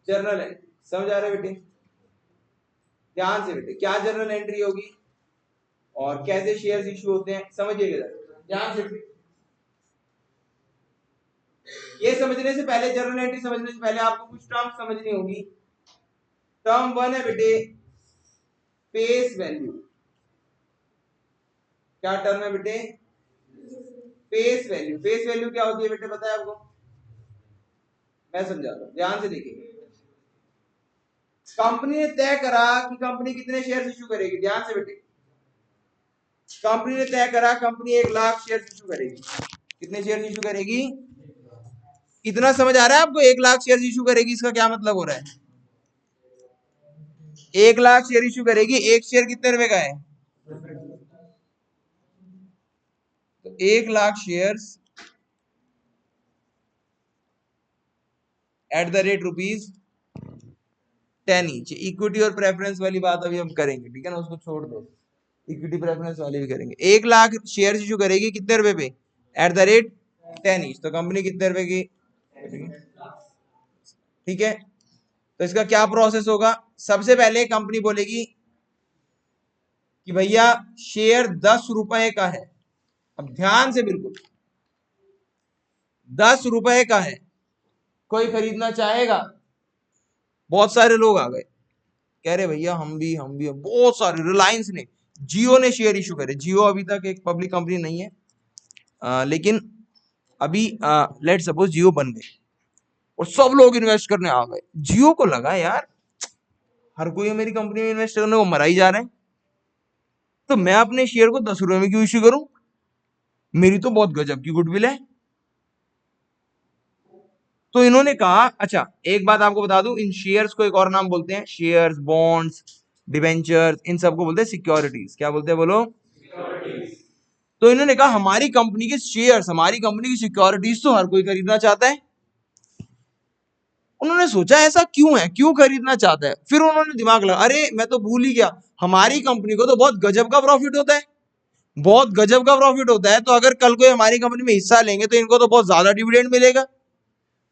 Journal entry. समझ आ रहा है बेटे? ध्यान से बेटे, क्या जर्नल एंट्री होगी और कैसे शेयर्स इशू होते हैं, समझिएगा ध्यान से। ये समझने से पहले, जर्नल एंट्री समझने से पहले आपको कुछ टर्म समझनी होगी। टर्म 1 है बेटे फेस वैल्यू। क्या टर्म है बेटे? Face value. फेस वैल्यू क्या होती है बेटे, पता है आपको? मैं समझाता हूं, ध्यान से देखिए। कंपनी ने तय करा कि कंपनी कितने शेयर इशू करेगी। ध्यान से बेटे, कंपनी ने तय करा कंपनी 1 लाख शेयर इशू करेगी। कितने शेयर इशू करेगी? इतना समझ आ रहा है आपको? 1 लाख शेयर इशू करेगी, इसका क्या मतलब हो रहा है? 1 लाख शेयर इशू करेगी। एक शेयर कितने रुपए का है? तो 1 lakh shares at the rate ₹10 each. Equity और प्रेफरेंस वाली बात अभी हम करेंगे, ठीक है ना, उसको छोड़ दो, इक्विटी प्रेफरेंस वाली भी करेंगे। 1 लाख शेयर इशू करेगी कितने रुपए पे? At the rate 10 each. तो कंपनी कितने रुपए की? ठीक है। तो इसका क्या प्रोसेस होगा? सबसे पहले कंपनी बोलेगी कि भैया शेयर 10 रुपए का है। अब ध्यान से, बिल्कुल 10 रुपए का है, कोई खरीदना चाहेगा? बहुत सारे लोग आ गए, कह रहे भैया हम भी बहुत सारे। रिलायंस ने, जियो ने शेयर इशू करे। जियो अभी तक एक पब्लिक कंपनी नहीं है, लेकिन अभी लेट सपोज जियो बन गई और सब लोग इन्वेस्ट करने आ गए। जियो को लगा यार हर कोई मेरी कंपनी में इन्वेस्ट करने को मरा ही जा रहे हैं, तो मैं अपने शेयर को 10 रुपए में क्यों इश्यू करूं, मेरी तो बहुत गजब की गुडविल है। तो इन्होंने कहा, अच्छा एक बात आपको बता दूं, इन शेयर्स को एक और नाम बोलते हैं, शेयर्स, बॉन्ड्स, डिबेंचर्स, इन सबको बोलते हैं सिक्योरिटीज। क्या बोलते हैं बोलो? तो इन्होंने कहा हमारी कंपनी के शेयर्स, हमारी कंपनी की सिक्योरिटीज तो हर कोई खरीदना चाहता है। उन्होंने सोचा ऐसा क्यों है, क्यों खरीदना चाहता है? फिर उन्होंने दिमाग लगा, अरे मैं तो भूल ही गया, हमारी कंपनी को तो बहुत गजब का प्रॉफिट होता है, बहुत गजब का प्रॉफिट होता है, तो अगर कल कोई हमारी कंपनी में हिस्सा लेंगे तो इनको तो बहुत ज्यादा डिविडेंड मिलेगा।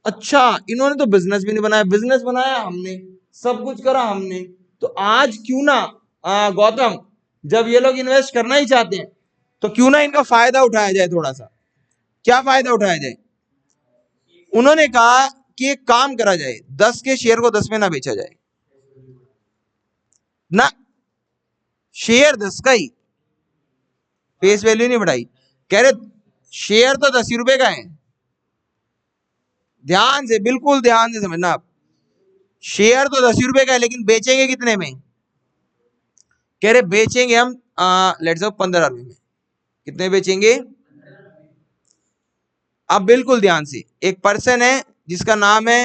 अच्छा, इन्होंने तो बिजनेस भी नहीं बनाया, बिजनेस बनाया हमने, सब कुछ करा हमने, तो आज क्यों ना गौतम, जब ये लोग इन्वेस्ट करना ही चाहते हैं तो क्यों ना इनका फायदा उठाया जाए थोड़ा सा। क्या फायदा उठाया जाए? उन्होंने कहा कि एक काम करा जाए, 10 के शेयर को 10 में ना बेचा जाए ना, शेयर 10 का ही, फेस वैल्यू नहीं बढ़ाई, कह रहे शेयर तो 10 रुपए का है, ध्यान से, बिल्कुल ध्यान से समझना आप, शेयर तो 10 रुपए का है, लेकिन बेचेंगे कितने में? कह रहे बेचेंगे हम लेट्स सपोज 15 रुपए में। कितने बेचेंगे? अब बिल्कुल ध्यान से, एक पर्सन है जिसका नाम है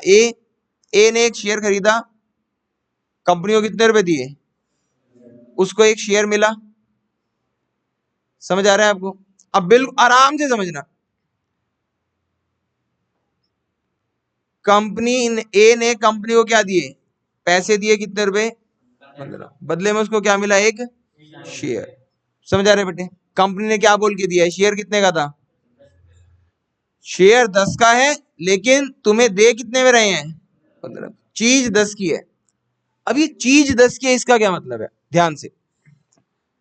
ए ने एक शेयर खरीदा, कंपनी को कितने रुपए दिए? उसको एक शेयर मिला। समझ आ रहा है आपको? अब बिल्कुल आराम से समझना, कंपनी ए ने कंपनी को क्या दिए? पैसे दिए, कितने रुपए? 15। बदले में उसको क्या मिला? एक शेयर। समझ आ रहे बेटे? कंपनी ने क्या बोल के दिया है? शेयर कितने का था? शेयर 10 का है, लेकिन तुम्हें दे कितने में रहे हैं? 15। चीज 10 की है। अब ये चीज 10 की है, इसका क्या मतलब है? ध्यान से,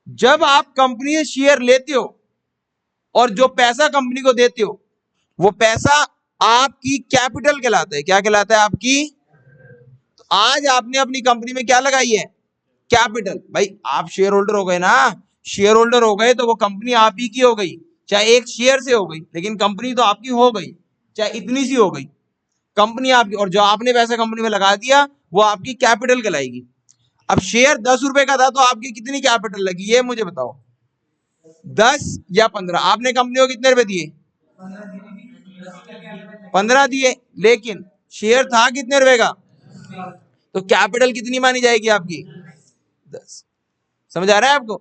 जब आप कंपनी से शेयर लेते हो और जो पैसा कंपनी को देते हो, वो पैसा आपकी कैपिटल कहलाता है। क्या कहलाता है? आपकी। तो आज आपने अपनी कंपनी में क्या लगाई है? कैपिटल। भाई आप शेयर होल्डर हो गए ना, शेयर होल्डर हो गए तो वो कंपनी आप ही की हो गई, चाहे एक शेयर से हो गई, लेकिन कंपनी तो आपकी हो गई, चाहे इतनी सी हो गई, कंपनी आपकी। और जो आपने पैसा कंपनी में लगा दिया वो आपकी कैपिटल कहलाएगी। अब शेयर 10 रुपए का था, तो आपकी कितनी कैपिटल लगी ये मुझे बताओ? 10 या 15? आपने कंपनी को कितने रुपए दिए? 15 दिए, लेकिन शेयर था कितने रुपए का? तो कैपिटल कितनी मानी जाएगी आपकी? 10। समझ आ रहा है आपको?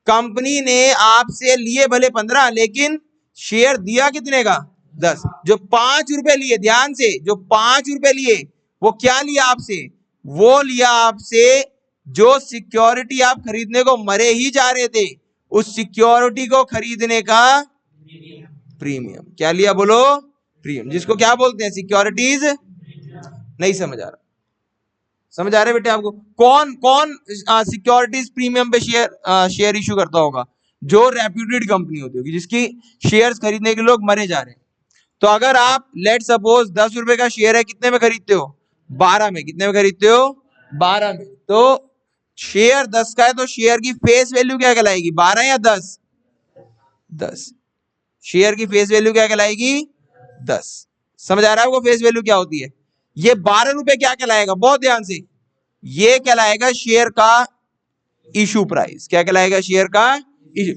कंपनी ने आपसे लिए भले 15, लेकिन शेयर दिया कितने का? 10। जो 5 रुपए लिए, ध्यान से, जो 5 रुपए लिए वो क्या लिया आपसे? वो लिया आपसे जो सिक्योरिटी आप खरीदने को मरे ही जा रहे थे, उस सिक्योरिटी को खरीदने का प्रीमियम। क्या लिया? बोलो। प्रीमियम, जिसको क्या बोलते हैं? सिक्योरिटीज। नहीं समझ आ रहा? समझ आ रहे बेटे आपको? कौन कौन सिक्योरिटीज प्रीमियम पे शेयर इशू करता होगा? जो रेप्यूटेड कंपनी होती होगी, जिसकी शेयर्स खरीदने के लोग मरे जा रहे हैं। तो अगर आप लेट सपोज 10 रुपए का शेयर है, कितने में खरीदते हो? 12 में। कितने में खरीदते हो? 12 में। तो शेयर 10 का है, तो शेयर की फेस वैल्यू क्या कहलाएगी? 12 या 10? 10। शेयर की फेस वैल्यू क्या कहलाएगी? 10। समझ आ रहा है आपको फेस वैल्यू क्या होती है? ये 12 रुपए क्या कहलाएगा? बहुत ध्यान से, ये कहलाएगा शेयर का इशू प्राइस। क्या कहलाएगा? शेयर का इशू।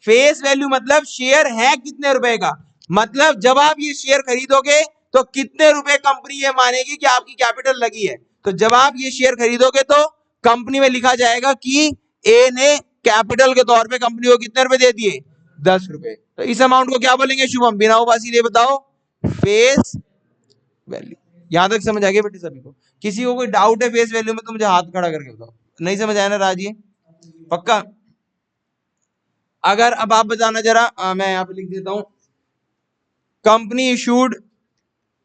फेस वैल्यू मतलब शेयर है कितने रुपए का, मतलब जब आप ये शेयर खरीदोगे तो कितने रुपए कंपनी ये मानेगी कि आपकी कैपिटल लगी है। तो जब आप ये शेयर खरीदोगे तो कंपनी में लिखा जाएगा कि ए ने कैपिटल के तौर पे कंपनी को कितने रुपए दे दिए? 10 रुपए। तो इस अमाउंट को क्या बोलेंगे शुभम? बिना उबासी ये बताओ। Face value. यहां तक समझ आ गया बेटे सभी को? किसी को कोई डाउट है फेस वैल्यू में तो मुझे हाथ खड़ा करके बताओ। नहीं समझ आया ना राज? ये पक्का? अगर अब आप बताना जरा, मैं यहां पे लिख देता हूं, company issued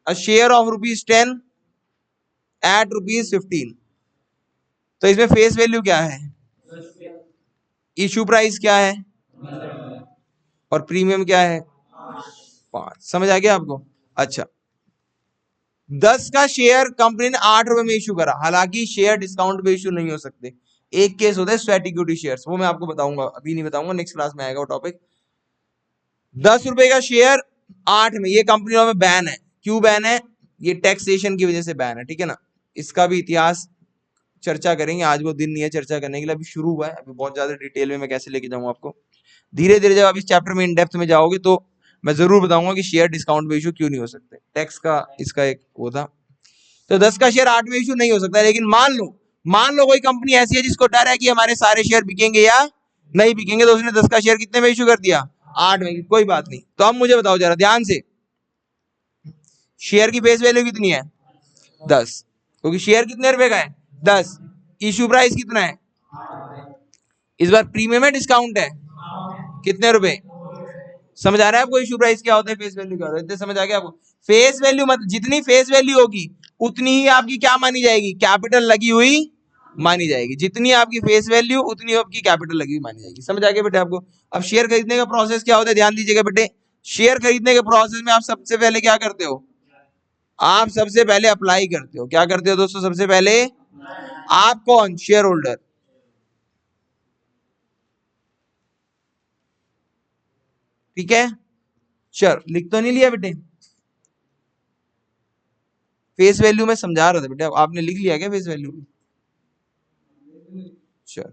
a share of ₹10 at ₹15। तो इसमें फेस वैल्यू क्या है? इशू प्राइस क्या है? और प्रीमियम क्या है? 5। समझ आ गया आपको? अच्छा, 10 का शेयर कंपनी ने 8 रुपए में इशू करा, हालांकि शेयर डिस्काउंट पे इशू नहीं हो सकते। एक केस होता है स्वेट इक्विटी शेयर्स, वो मैं आपको बताऊंगा, अभी नहीं बताऊंगा, नेक्स्ट क्लास में आएगा वो टॉपिक। 10 रुपए का शेयर 8 में, ये कंपनियों में बैन है। क्यों बैन है? ये टैक्सेशन की वजह से बैन है, ठीक है ना? इसका भी इतिहास चर्चा करेंगे, आज वो दिन नहीं है चर्चा करने के लिए, अभी शुरू हुआ है, अभी बहुत ज्यादा डिटेल में मैं कैसे लेके जाऊंगा आपको। धीरे धीरे जब आप इस चैप्टर में इन डेप्थ में जाओगे तो मैं जरूर बताऊंगा कि शेयर डिस्काउंट पे इशू क्यों नहीं हो सकते, टैक्स का इसका एक वो था। तो 10 का शेयर 8 में इशू नहीं हो सकता, लेकिन मान लो कोई कंपनी ऐसी है जिसको डर है कि हमारे सारे शेयर बिकेंगे या नहीं बिकेंगे, तो उसने 10 का शेयर कितने में इशू कर दिया? 8 में। कोई बात नहीं। तो अब मुझे बताओ जरा ध्यान से, शेयर की फेस वैल्यू कितनी है? 10, क्योंकि शेयर कितने रुपए का है? 10। इशू प्राइस कितना है? इस बार प्रीमियम है डिस्काउंट है? कितने रुपए? समझ आ रहा है आपको इशू प्राइस क्या होता है, फेस वैल्यू क्या होता है? इतने समझ आ गया आपको? फेस वैल्यू मतलब जितनी फेस वैल्यू होगी उतनी ही आपकी क्या मानी जाएगी? कैपिटल लगी हुई मानी जाएगी। जितनी आपकी फेस वैल्यू उतनी आपकी कैपिटल लगी हुई मानी जाएगी। समझ आ गया बेटे आपको? अब शेयर खरीदने का प्रोसेस क्या होता है, ध्यान दीजिएगा बेटे। शेयर खरीदने के प्रोसेस में आप सबसे पहले क्या करते हो? आप सबसे पहले अप्लाई करते हो। क्या करते हो दोस्तों? सबसे पहले आप कौन? Share holder. ठीक है, चल लिख तो नहीं लिया बेटे? फेस वैल्यू में समझा रहा था बेटे, आपने लिख लिया क्या फेस वैल्यू? चल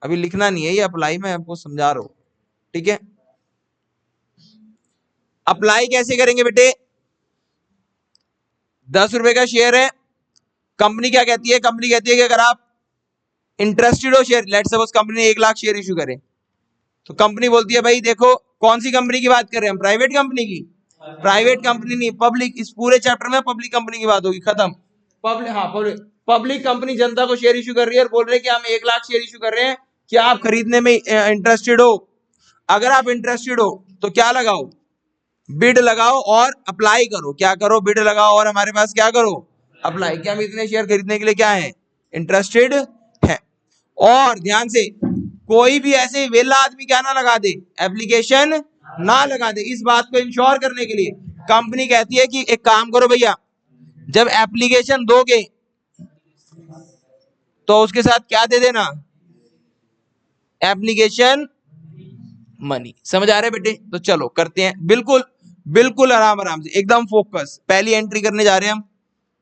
अभी लिखना नहीं है, ये अप्लाई में आपको समझा रहा हूं, ठीक है। अप्लाई कैसे करेंगे बेटे? 10 रुपए का शेयर है, कंपनी क्या कहती है? कंपनी कहती है कि अगर आप इंटरेस्टेड हो शेयर, लेट्स सपोज कंपनी ने 1 लाख शेयर इशू करे, तो कंपनी बोलती है भाई देखो, कौन सी कंपनी की बात कर रहे हैं हम? प्राइवेट कंपनी की? प्राइवेट कंपनी नहीं, पब्लिक। इस पूरे चैप्टर में पब्लिक कंपनी की बात होगी, खत्म। पब्लिक, हाँ पब्लिक कंपनी जनता को शेयर इशू कर रही है और बोल रहे हैं कि हम 1 लाख शेयर इशू कर रहे हैं, क्या आप खरीदने में इंटरेस्टेड हो? अगर आप इंटरेस्टेड हो तो क्या लगाओ? बिड लगाओ और अप्लाई करो। क्या करो? बिड लगाओ और हमारे पास क्या करो? अप्लाई। क्या हम इतने शेयर खरीदने के लिए क्या है? इंटरेस्टेड है। और ध्यान से, कोई भी ऐसे वेला आदमी क्या ना लगा दे? एप्लीकेशन ना लगा दे। इस बात को इंश्योर करने के लिए कंपनी कहती है कि एक काम करो भैया, जब एप्लीकेशन दोगे तो उसके साथ क्या दे देना? Application money. समझ आ रहा है बेटे? तो चलो करते हैं, बिल्कुल बिल्कुल आराम आराम से, एकदम फोकस। पहली एंट्री करने जा रहे हैं हम।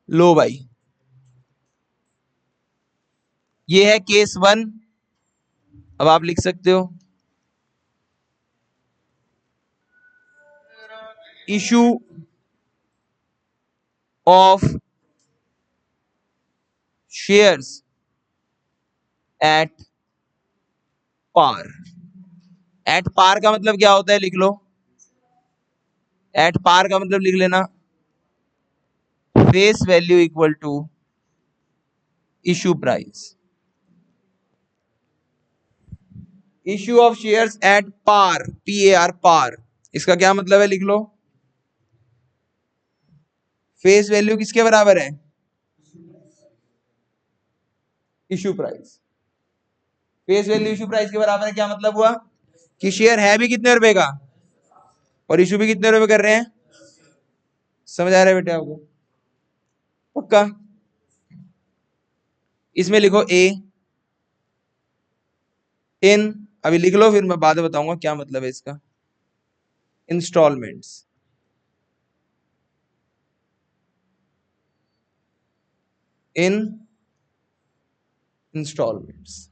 लो भाई, ये है केस 1। अब आप लिख सकते हो, issue of shares at par. At par का मतलब क्या होता है? लिख लो। एट पार का मतलब लिख लेना, face value equal to issue price. Issue of shares at par, PAR, par, इसका क्या मतलब है? लिख लो, फेस वैल्यू किसके बराबर है? Issue price. Face value issue price के बराबर है। क्या मतलब हुआ? कि शेयर है भी कितने रुपए का और इशू भी कितने रुपए कर रहे हैं। समझ आ रहा है बेटे आपको? पक्का? इसमें लिखो ए इन, अभी लिख लो, फिर मैं बाद में बताऊंगा क्या मतलब है इसका। इंस्टॉलमेंट्स, इन इंस्टॉलमेंट्स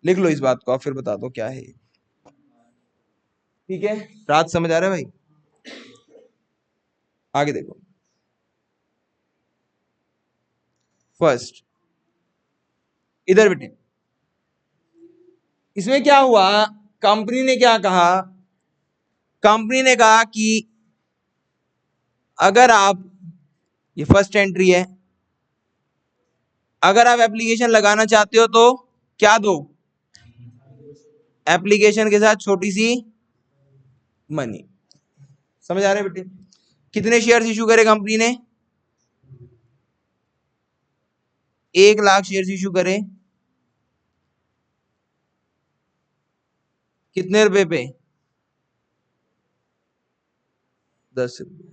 लिख लो इस बात को, आप फिर बता दो क्या है। ठीक है, रात समझ आ रहा है भाई? आगे देखो, फर्स्ट इधर बेटे, इसमें क्या हुआ? कंपनी ने क्या कहा? कंपनी ने कहा कि अगर आप, ये फर्स्ट एंट्री है, अगर आप एप्लीकेशन लगाना चाहते हो तो क्या दो? एप्लीकेशन के साथ छोटी सी मनी। समझ आ रहे बेटे? कितने शेयर्स इशू करे कंपनी ने? 1 लाख शेयर्स इशू करे। कितने रुपए पे? 10 रुपए।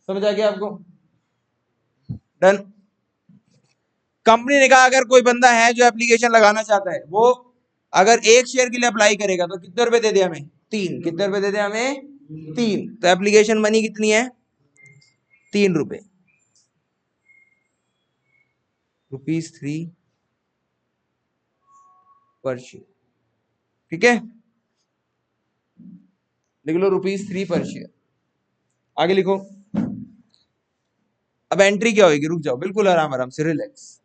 समझ आ गया आपको? डन। कंपनी ने कहा अगर कोई बंदा है जो एप्लीकेशन लगाना चाहता है, वो अगर 1 शेयर के लिए अप्लाई करेगा तो कितने रुपए दे दे हमें? 3। कितने रुपए दे दे हमें? 3। तो एप्लीकेशन मनी कितनी है? 3 रुपए, ₹3 पर शेयर। ठीक है, लिख लो ₹3 पर शेयर। आगे लिखो। अब एंट्री क्या होगी? रुक जाओ, बिल्कुल आराम आराम से, रिलैक्स।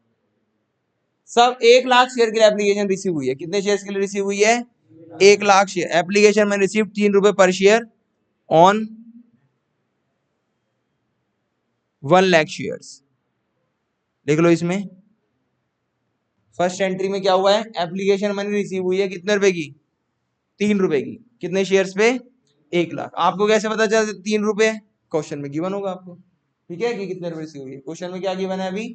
सब 1 लाख शेयर के लिए एप्लीकेशन रिसीव हुई है। कितने शेयर के लिए रिसीव हुई है? 1 लाख शेयर। एप्लीकेशन में रिसीव 3 रुपए पर शेयर ऑन 1 लाख शेयर्स। लिख लो इसमें, फर्स्ट एंट्री में क्या हुआ है? एप्लीकेशन मनी रिसीव हुई है कितने रुपए की? 3 रुपए की। कितने शेयर्स पे? 1 लाख। आपको कैसे पता चला 3 रुपए? क्वेश्चन में गिवन होगा आपको। ठीक है, कि कितने रुपए रिसीव हुई है। क्वेश्चन में क्या गिवन है अभी?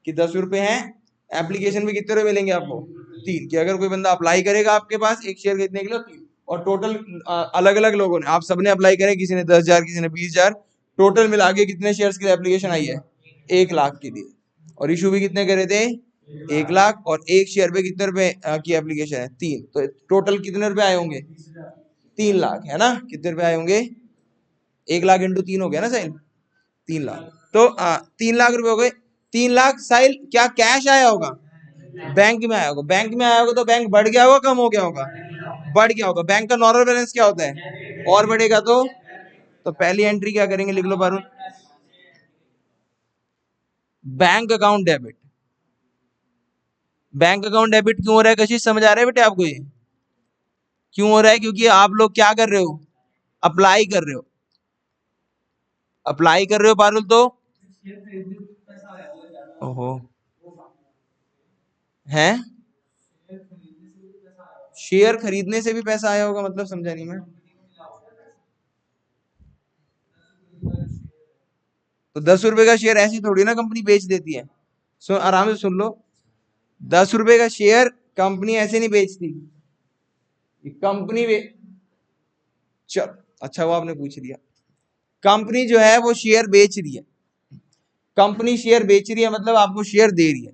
कि 10 रुपए हैं। एप्लीकेशन में कितने रुपए मिलेंगे आपको? 3। कि अगर कोई बंदा अप्लाई करेगा आपके पास 1 शेयर खरीदने के लिए 3, और टोटल अलग अलग लोगों ने, आप सबने अप्लाई करे, किसी ने 10,000, किसी ने 20,000, टोटल मिला के कितने शेयर्स के लिए एप्लीकेशन आई है? 1 लाख के लिए। और इशू भी कितने करे थे? 1 लाख, और एक शेयर पे कितने रुपए की एप्लीकेशन है? 3, तो टोटल कितने रुपए आए होंगे? 3 लाख, है ना? कितने रुपए आए होंगे? 1 लाख इंटू 3 हो गया ना साहिल? 3 लाख। तो 3 लाख रुपए हो गए। 3 लाख साहिल क्या कैश आया होगा? बैंक में आया होगा। बैंक में आया होगा तो बैंक बढ़ गया होगा, कम हो गया होगा? बढ़ गया होगा। बैंक का नॉर्मल बैलेंस क्या होता है? और बढ़ेगा तो पहली एंट्री क्या करेंगे? लिख लो Parul, bank account debit. Bank account debit क्यों हो रहा है कशिश, समझ आ रहा है बेटे आपको ये? क्यों हो रहा है? क्योंकि आप लोग क्या कर रहे हो? अप्लाई कर रहे हो। अप्लाई कर रहे हो पारुल, तो ओहो है, शेयर खरीदने से भी पैसा आया होगा, मतलब समझा नहीं मैं। तो 10 रुपए का शेयर ऐसी थोड़ी ना कंपनी बेच देती है। सो आराम से सुन लो, 10 रुपए का शेयर कंपनी ऐसे नहीं बेचती। कंपनी चल, अच्छा वो आपने पूछ लिया। कंपनी जो है वो शेयर बेच रही है। कंपनी शेयर बेच रही है मतलब आपको शेयर दे रही है।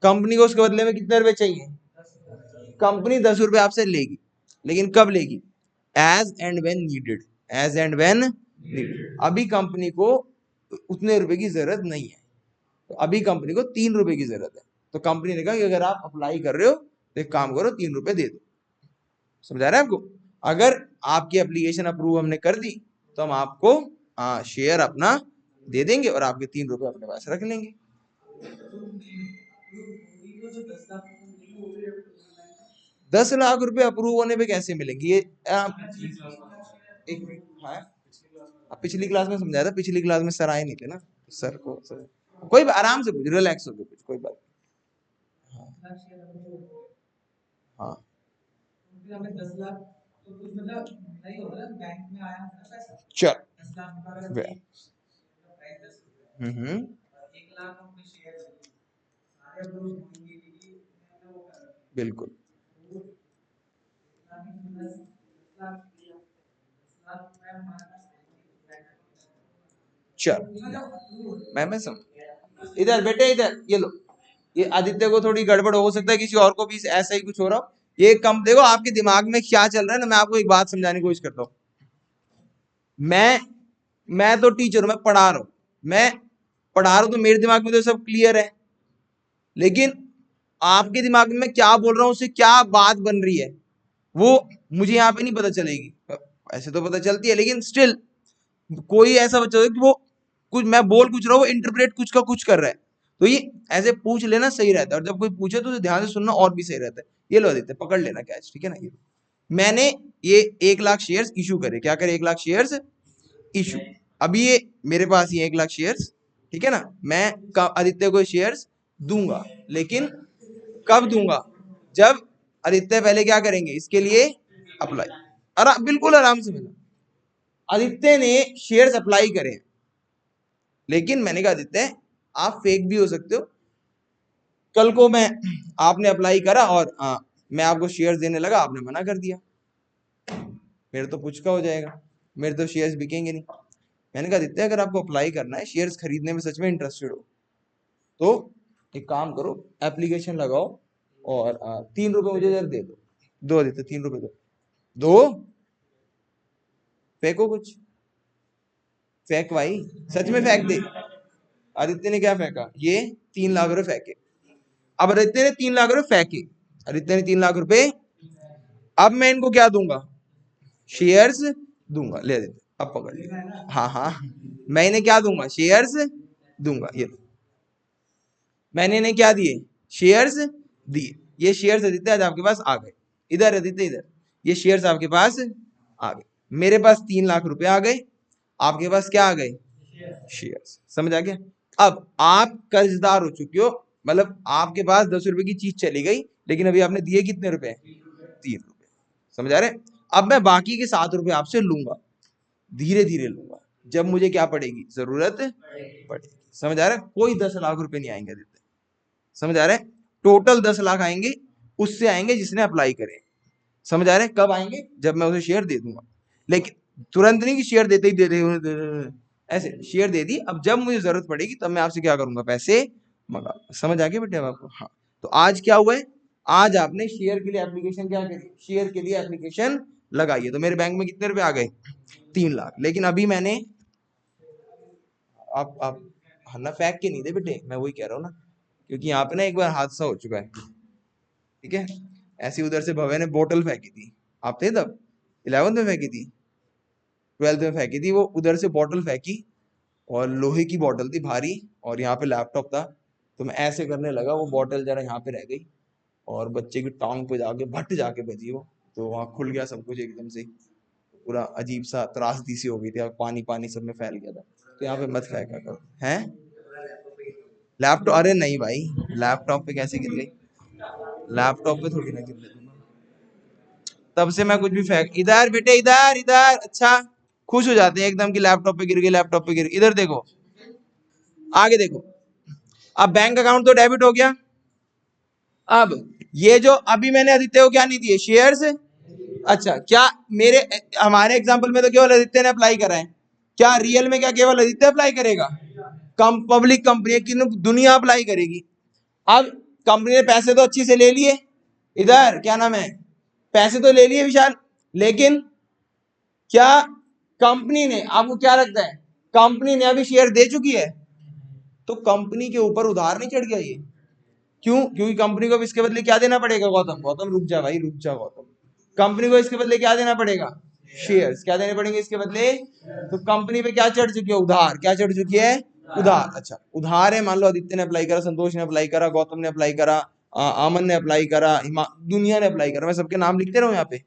कंपनी को उसके बदले में कितने रुपए चाहिए? कंपनी 10 रुपए आपसे लेगी, लेकिन कब लेगी? As and when needed. As and when needed. अभी कंपनी को उतने रुपए की जरूरत नहीं है, तो अभी कंपनी को 3 रुपए की जरूरत है। तो कंपनी ने कहा कि अगर आप अप्लाई कर रहे हो तो एक काम करो, 3 रुपए दे दो। समझा रहे हैं आपको? अगर आपकी एप्लीकेशन अप्रूव हमने कर दी तो हम आपको शेयर अपना दे देंगे और आपके 3 रुपए अपने पास रख लेंगे। 10 लाख रुपए अप्रूव होने पे कैसे मिलेंगे ये? एक मिनट, हाँ पिछली क्लास में समझाया था। पिछली क्लास में सर आए नहीं थे ना, सर कोई आराम से पूछ, रिलैक्स हो कुछ, कोई बात। हाँ चल, हम्म, बिल्कुल। चल मैं समझ। इधर बेटे, इधर ये लो। ये आदित्य को थोड़ी गड़बड़ हो सकता है, किसी और को भी ऐसा ही कुछ हो रहा हो। ये कम देखो आपके दिमाग में क्या चल रहा है ना, मैं आपको एक बात समझाने की कोशिश करता हूँ। मैं तो टीचर हूं, मैं पढ़ा रहा हूं। मैं पढ़ा रहा हूं तो मेरे दिमाग में तो सब क्लियर है, लेकिन आपके दिमाग में मैं क्या बोल रहा हूं, उससे क्या बात बन रही है, वो मुझे यहाँ पे नहीं पता चलेगी। ऐसे तो पता चलती है, लेकिन स्टिल कोई ऐसा बच्चा हो कि वो कुछ मैं बोल कुछ रहा हूँ, वो इंटरप्रेट कुछ का कुछ कर रहा है, तो ये ऐसे पूछ लेना सही रहता है। और जब कोई पूछे तो ध्यान से सुनना और भी सही रहता है। ये लो आदित्य, पकड़ लेना कैच, ठीक है ना? ये मैंने ये 1 लाख शेयर्स इशू करे। क्या करे? 1 लाख शेयर्स इशू। अभी ये मेरे पास ये 1 लाख शेयर्स, ठीक है ना? मैं आदित्य को शेयर्स दूंगा, लेकिन कब दूंगा? जब आदित्य पहले क्या करेंगे इसके लिए? अप्लाई। बिल्कुल आराम से मिला। आदित्य ने शेयर्स अप्लाई करे, लेकिन मैंने कहा आदित्य आप फेक भी हो सकते हो। कल को मैं आपने अप्लाई करा और मैं आपको शेयर्स देने लगा, आपने मना कर दिया, मेरे तो कुछ का हो जाएगा, मेरे तो शेयर्स बिकेंगे नहीं। मैंने कहा आदित्य अगर आपको अप्लाई करना है, शेयर्स खरीदने में सच में इंटरेस्टेड हो, तो एक काम करो, एप्लीकेशन लगाओ और 3 रुपए मुझे जरा दे दो। दो आदित्य, 3 रुपए दो। दो, फेंको कुछ, फेंक भाई, सच में फेंक दे। आदित्य ने क्या फेंका? ये 3 लाख रुपए फेंके। अब आदित्य ने 3 लाख रुपए फेंके, आदित्य ने 3 लाख रुपए। अब मैं इनको क्या दूंगा? शेयर्स दूंगा। ले आदित्य, अब पकड़ लिया। हाँ हाँ, मैं इन्हें क्या दूंगा? शेयर्स दूंगा। ये मैंने इन्हें क्या दिए? शेयर्स दिए। ये शेयर्स आदित्य आज आपके पास आ गए। इधर आदित्य, इधर, ये शेयर्स आपके पास आ गए। मेरे पास 3 लाख रुपए आ गए, आपके पास क्या आ गए? शेयर्स। समझ आ गया? अब आप कर्जदार हो चुके हो, मतलब आपके पास 10 रुपए की चीज चली गई, लेकिन अभी आपने दिए कितने रुपए? 3 रुपए। समझ आ रहे? अब मैं बाकी के 7 रुपए आपसे लूंगा, धीरे धीरे लूंगा, जब मुझे क्या पड़ेगी? जरूरत पड़ेगी। समझ आ रहा है? कोई 10 लाख रुपए नहीं आएंगे देते। समझ आ रहा है? टोटल 10 लाख आएंगे, उससे आएंगे जिसने अप्लाई करे। समझ आ रहा है? कब आएंगे? जब मैं उसे शेयर दे दूंगा। लेकिन तुरंत नहीं कि शेयर देते ही दे रहे, ऐसे शेयर दे दी, अब जब मुझे जरूरत पड़ेगी तब मैं आपसे क्या करूंगा? पैसे मंगा। समझ आ गया बेटे अब आपको? हाँ। तो आज क्या हुआ है, आज आपने शेयर के लिए एप्लीकेशन क्या करी, शेयर के लिए एप्लीकेशन लगाई है। तो मेरे बैंक में कितने रुपए आ गए, 3 लाख। लेकिन अभी मैंने, आप हन्ना फेंक के नहीं दे बेटे, मैं वही कह रहा हूँ ना, क्योंकि यहाँ पे ना एक बार हादसा हो चुका है, ठीक है। ऐसी उधर से भव्य ने बोतल फेंकी थी, आप थे तब, 11th में फेंकी थी, 12th में फेंकी थी, वो उधर से बोतल फेंकी और लोहे की बोतल थी भारी, और यहाँ पे लैपटॉप था, तो मैं ऐसे करने लगा, वो बोतल जरा यहाँ पे रह गई और बच्चे की टांग पे जाके भट जाके बजी वो, तो वहां खुल गया सब कुछ एकदम से, पूरा अजीब सा त्रासदी सी हो गई थी, पानी पानी सब में फैल गया था। तो यहाँ पे मत फेंका करो हैं लैपटॉप। अरे नहीं भाई, लैपटॉप पे कैसे गिर गई, लैपटॉप पे थोड़ी ना गिर गई। तब से मैं कुछ भी फेंक, इधर बेटे इधर इधर, अच्छा खुश हो जाते हैं एकदम कि लैपटॉप पे गिर गई, लैपटॉप पे गिर गई। इधर देखो, आगे देखो, अब बैंक अकाउंट तो डेबिट हो गया। अब ये जो अभी मैंने आदित्य को क्या नहीं दिए, शेयर्स। अच्छा, क्या मेरे हमारे एग्जांपल में तो केवल आदित्य ने अप्लाई करा है, क्या रियल में क्या केवल आदित्य अप्लाई करेगा, कम पब्लिक कंपनी की दुनिया अप्लाई करेगी। अब कंपनी ने पैसे तो अच्छी से ले लिए, इधर क्या नाम है, पैसे तो ले लिए विशाल, लेकिन क्या कंपनी ने, आपको क्या लगता है, कंपनी ने अभी शेयर दे चुकी है, तो कंपनी के ऊपर उधार नहीं चढ़ गया ये, क्यों, क्योंकि कंपनी को इसके बदले क्या देना पड़ेगा, गौतम, गौतम रुक जा भाई, रुक जा गौतम, कंपनी को इसके बदले क्या देना पड़ेगा, शेयर्स, क्या देने पड़ेंगे इसके बदले। तो कंपनी पे क्या चढ़ चुकी है, उधार, क्या चढ़ चुकी है, उधार। अच्छा, उधार है, मान लो आदित्य ने अप्लाई करा, संतोष ने अप्लाई करा, गौतम ने अप्लाई करा, अमन ने अप्लाई करा, दुनिया ने अप्लाई करा, मैं सबके नाम लिखते रहूं यहाँ पे,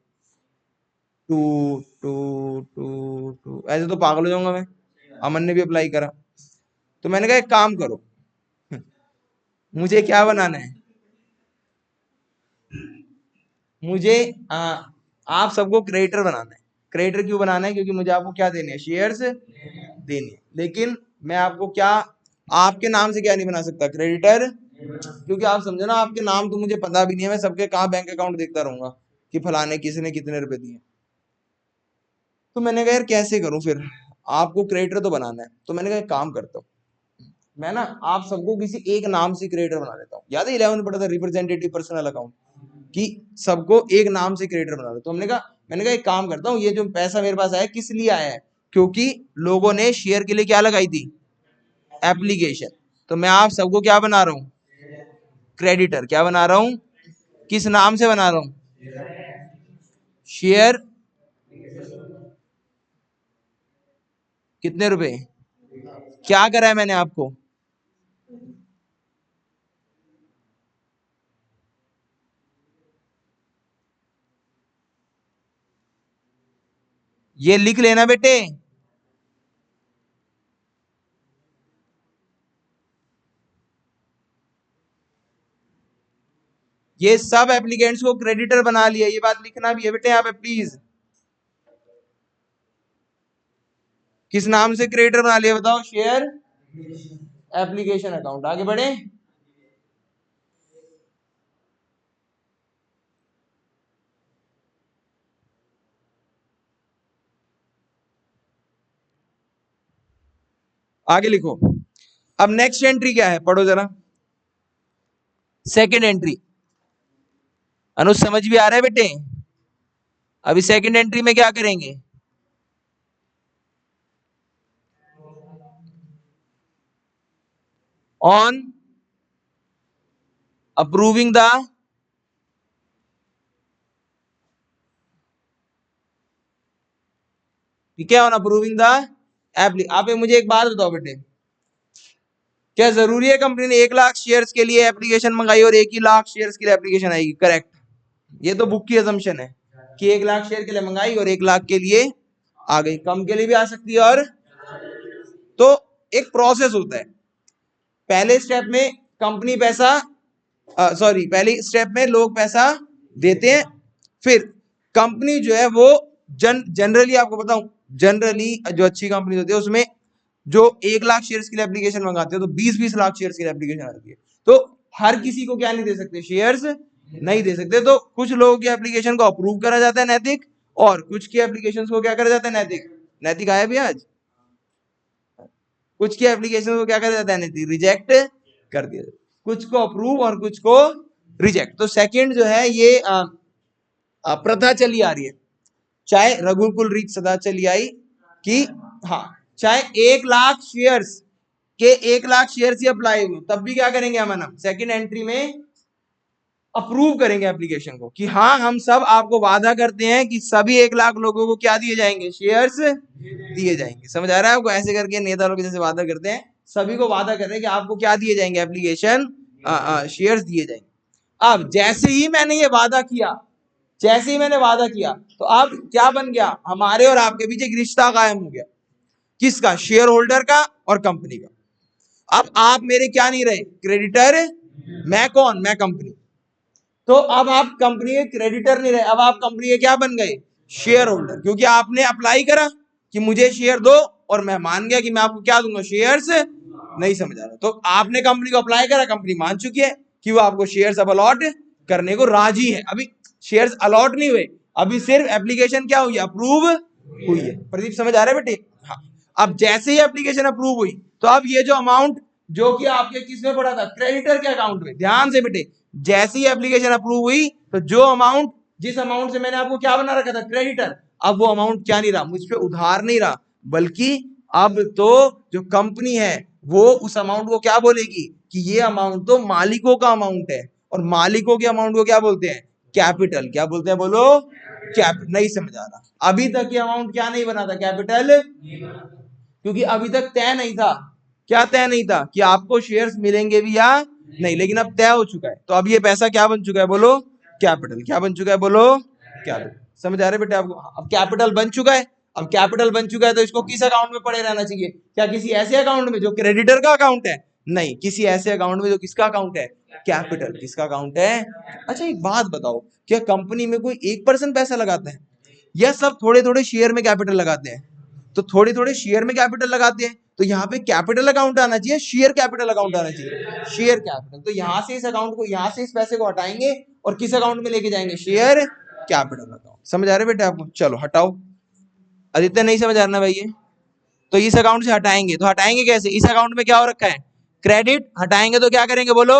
टू टू टू टू, ऐसे तो पागल हो जाऊंगा मैं। अमन ने भी अप्लाई करा, तो मैंने कहा एक काम करो, मुझे क्या बनाना है, मुझे आप सबको क्रिएटर बनाना है। क्रिएटर क्यों बनाना है, क्योंकि मुझे आपको क्या देने हैं, शेयर्स देने हैं। लेकिन मैं आपको क्या, आपके नाम से क्या नहीं बना सकता, क्रेडिटर, क्योंकि आप समझो ना, आपके नाम तो मुझे पता भी नहीं है, मैं सबके कहाँ बैंक अकाउंट देखता रहूंगा कि फलाने किसने कितने रुपए दिए। तो मैंने कहा यार कैसे करूं फिर, आपको क्रिएटर तो बनाना है, तो मैंने कहा एक काम करता हूँ, मैं ना आप सबको किसी एक नाम से क्रिएटर बना देता हूँ। याद है 11 में पढ़ा था रिप्रेजेंटेटिव पर्सनल अकाउंट, कि सबको एक नाम से क्रिएटर बना दो। तो हमने कहा, मैंने कहा एक काम करता हूँ, ये जो पैसा मेरे पास आया किस लिए आया है, क्योंकि लोगों ने शेयर के लिए क्या लगाई थी, एप्लीकेशन। तो मैं आप सबको क्या बना रहा हूँ, क्रेडिटर। क्या बना रहा हूँ, किस नाम से बना रहा हूँ, शेयर, कितने रुपए, क्या करा है मैंने आपको, ये लिख लेना बेटे, ये सब एप्लीकेंट्स को क्रेडिटर बना लिया, ये बात लिखना भी है बेटे यहाँ पे प्लीज। किस नाम से क्रिएटर बना लिया बताओ, शेयर एप्लीकेशन अकाउंट। आगे बढ़े, आगे लिखो। अब नेक्स्ट एंट्री क्या है, पढ़ो जरा, सेकेंड एंट्री। अनुज समझ भी आ रहा है बेटे, अभी सेकेंड एंट्री में क्या करेंगे, ऑन अप्रूविंग द, ठीक है, ऑन अप्रूविंग द एप्ली। आप मुझे एक बात बताओ बेटे, क्या जरूरी है कंपनी ने 1 लाख शेयर्स के लिए एप्लीकेशन मंगाई और 1 ही लाख शेयर्स के लिए एप्लीकेशन आएगी, करेक्ट। ये तो बुक की असम्पशन है कि 1 लाख शेयर के लिए मंगाई और 1 लाख के लिए आ गई, कम के लिए भी आ सकती है। और तो एक प्रोसेस होता है, पहले स्टेप में कंपनी पैसा, सॉरी पहले स्टेप में लोग पैसा देते हैं, फिर कंपनी जो है वो जनरली आपको बताऊं, जनरली जो अच्छी कंपनी होती है उसमें जो 1 लाख शेयर्स के लिए एप्लीकेशन मंगाते हैं तो 20-20 लाख शेयर्स की एप्लीकेशन आती है। तो हर किसी को क्या नहीं दे सकते, शेयर्स नहीं दे सकते। तो कुछ लोगों की एप्लीकेशन को अप्रूव करा जाता है नैतिक, और कुछ की एप्लीकेशन को क्या करा जाता है, नैतिक। नैतिक आया भी आज, कुछ की एप्लीकेशन को क्या करा जाता है, नैतिक रिजेक्ट कर दिया जाए, कुछ को अप्रूव और कुछ को रिजेक्ट। तो सेकंड जो है ये प्रथा चली आ रही है, चाहे रघुकुल रीत सदा चली आई कि हाँ, चाहे 1 लाख शेयर्स के 1 लाख शेयर्स ही अप्लाई हुए तब भी क्या करेंगे हम सेकंड एंट्री में अप्रूव करेंगे एप्लीकेशन को कि हाँ हम सब आपको वादा करते हैं कि सभी 1 लाख लोगों को क्या दिए जाएंगे, शेयर्स दिए जाएंगे। समझ आ रहा है आपको? ऐसे करके नेता लोग जैसे वादा करते हैं, सभी को वादा कर रहे हैं कि आपको क्या दिए जाएंगे, एप्लीकेशन शेयर्स दिए जाएंगे। अब जैसे ही मैंने ये वादा किया, जैसे ही मैंने वादा किया तो अब क्या बन गया, हमारे और आपके बीच एक रिश्ता कायम हो गया। किसका? शेयर होल्डर का और कंपनी का। अब आप मेरे क्या नहीं रहे, क्रेडिटर। मैं कौन? मैं कंपनी। तो अब आप कंपनी के क्रेडिटर नहीं रहे, अब आप कंपनी के क्या बन गए, शेयर होल्डर। क्योंकि आपने अप्लाई करा कि मुझे शेयर दो और मैं मान गया कि मैं आपको क्या दूंगा, शेयर्स। नहीं समझ आ रहा? तो आपने कंपनी को अप्लाई करा, कंपनी मान चुकी है कि वो आपको शेयर्स अब अलॉट करने को राजी है। अभी शेयर्स अलॉट नहीं हुए, अभी सिर्फ एप्लीकेशन क्या हुई, अप्रूव हुई है। प्रदीप समझ आ रहा है बेटे? हाँ। अब जैसे ही एप्लीकेशन अप्रूव हुई तो अब ये जो अमाउंट जो कि आपके किस में पड़ा था, क्रेडिटर के अकाउंट में। ध्यान से बेटे, जैसे ही एप्लीकेशन अप्रूव हुई तो जो अमाउंट, जिस अमाउंट से मैंने आपको क्या बना रखा था, क्रेडिटर, अब वो अमाउंट क्या नहीं रहा, मुझ पे उधार नहीं रहा, बल्कि अब तो जो कंपनी है वो उस अमाउंट को क्या बोलेगी कि ये अमाउंट तो मालिकों का अमाउंट है, और मालिकों के अमाउंट को क्या बोलते हैं, कैपिटल। क्या बोलते हैं बोलो? कैपिटल। नहीं समझ आ रहा? अभी तक ये अमाउंट क्या नहीं बना था, कैपिटल, क्योंकि अभी तक तय नहीं था। क्या तय नहीं था? कि आपको शेयर्स मिलेंगे भी या नहीं, लेकिन अब तय हो चुका है। तो अब ये पैसा क्या बन चुका है बोलो? कैपिटल। क्या बन चुका है बोलो? कैपिटल। समझ आ रहे बेटे आपको? अब कैपिटल बन चुका है। अब कैपिटल बन चुका है तो इसको किस अकाउंट में पड़े रहना चाहिए? क्या किसी ऐसे अकाउंट में जो क्रेडिटर का अकाउंट है? नहीं, किसी ऐसे अकाउंट में जो किसका अकाउंट है, कैपिटल। किसका अकाउंट है? अच्छा एक बात बताओ, क्या कंपनी में कोई 1% पैसा लगाता है या सब थोड़े थोड़े शेयर में कैपिटल लगाते हैं? तो थोड़े थोड़े शेयर में कैपिटल लगाते हैं, तो यहाँ पे कैपिटल अकाउंट आना चाहिए, शेयर कैपिटल अकाउंट आना चाहिए, शेयर कैपिटल। तो यहाँ से इस अकाउंट को, यहाँ से इस पैसे को हटाएंगे और किस अकाउंट में लेके जाएंगे, शेयर कैपिटल अकाउंट। समझ आ रहे बेटे आपको? चलो हटाओ। आदित्य नहीं समझ आ रहा भाई ये? तो इस अकाउंट से हटाएंगे, तो हटाएंगे कैसे? इस अकाउंट में क्या हो रखा है, क्रेडिट। हटाएंगे तो क्या करेंगे बोलो?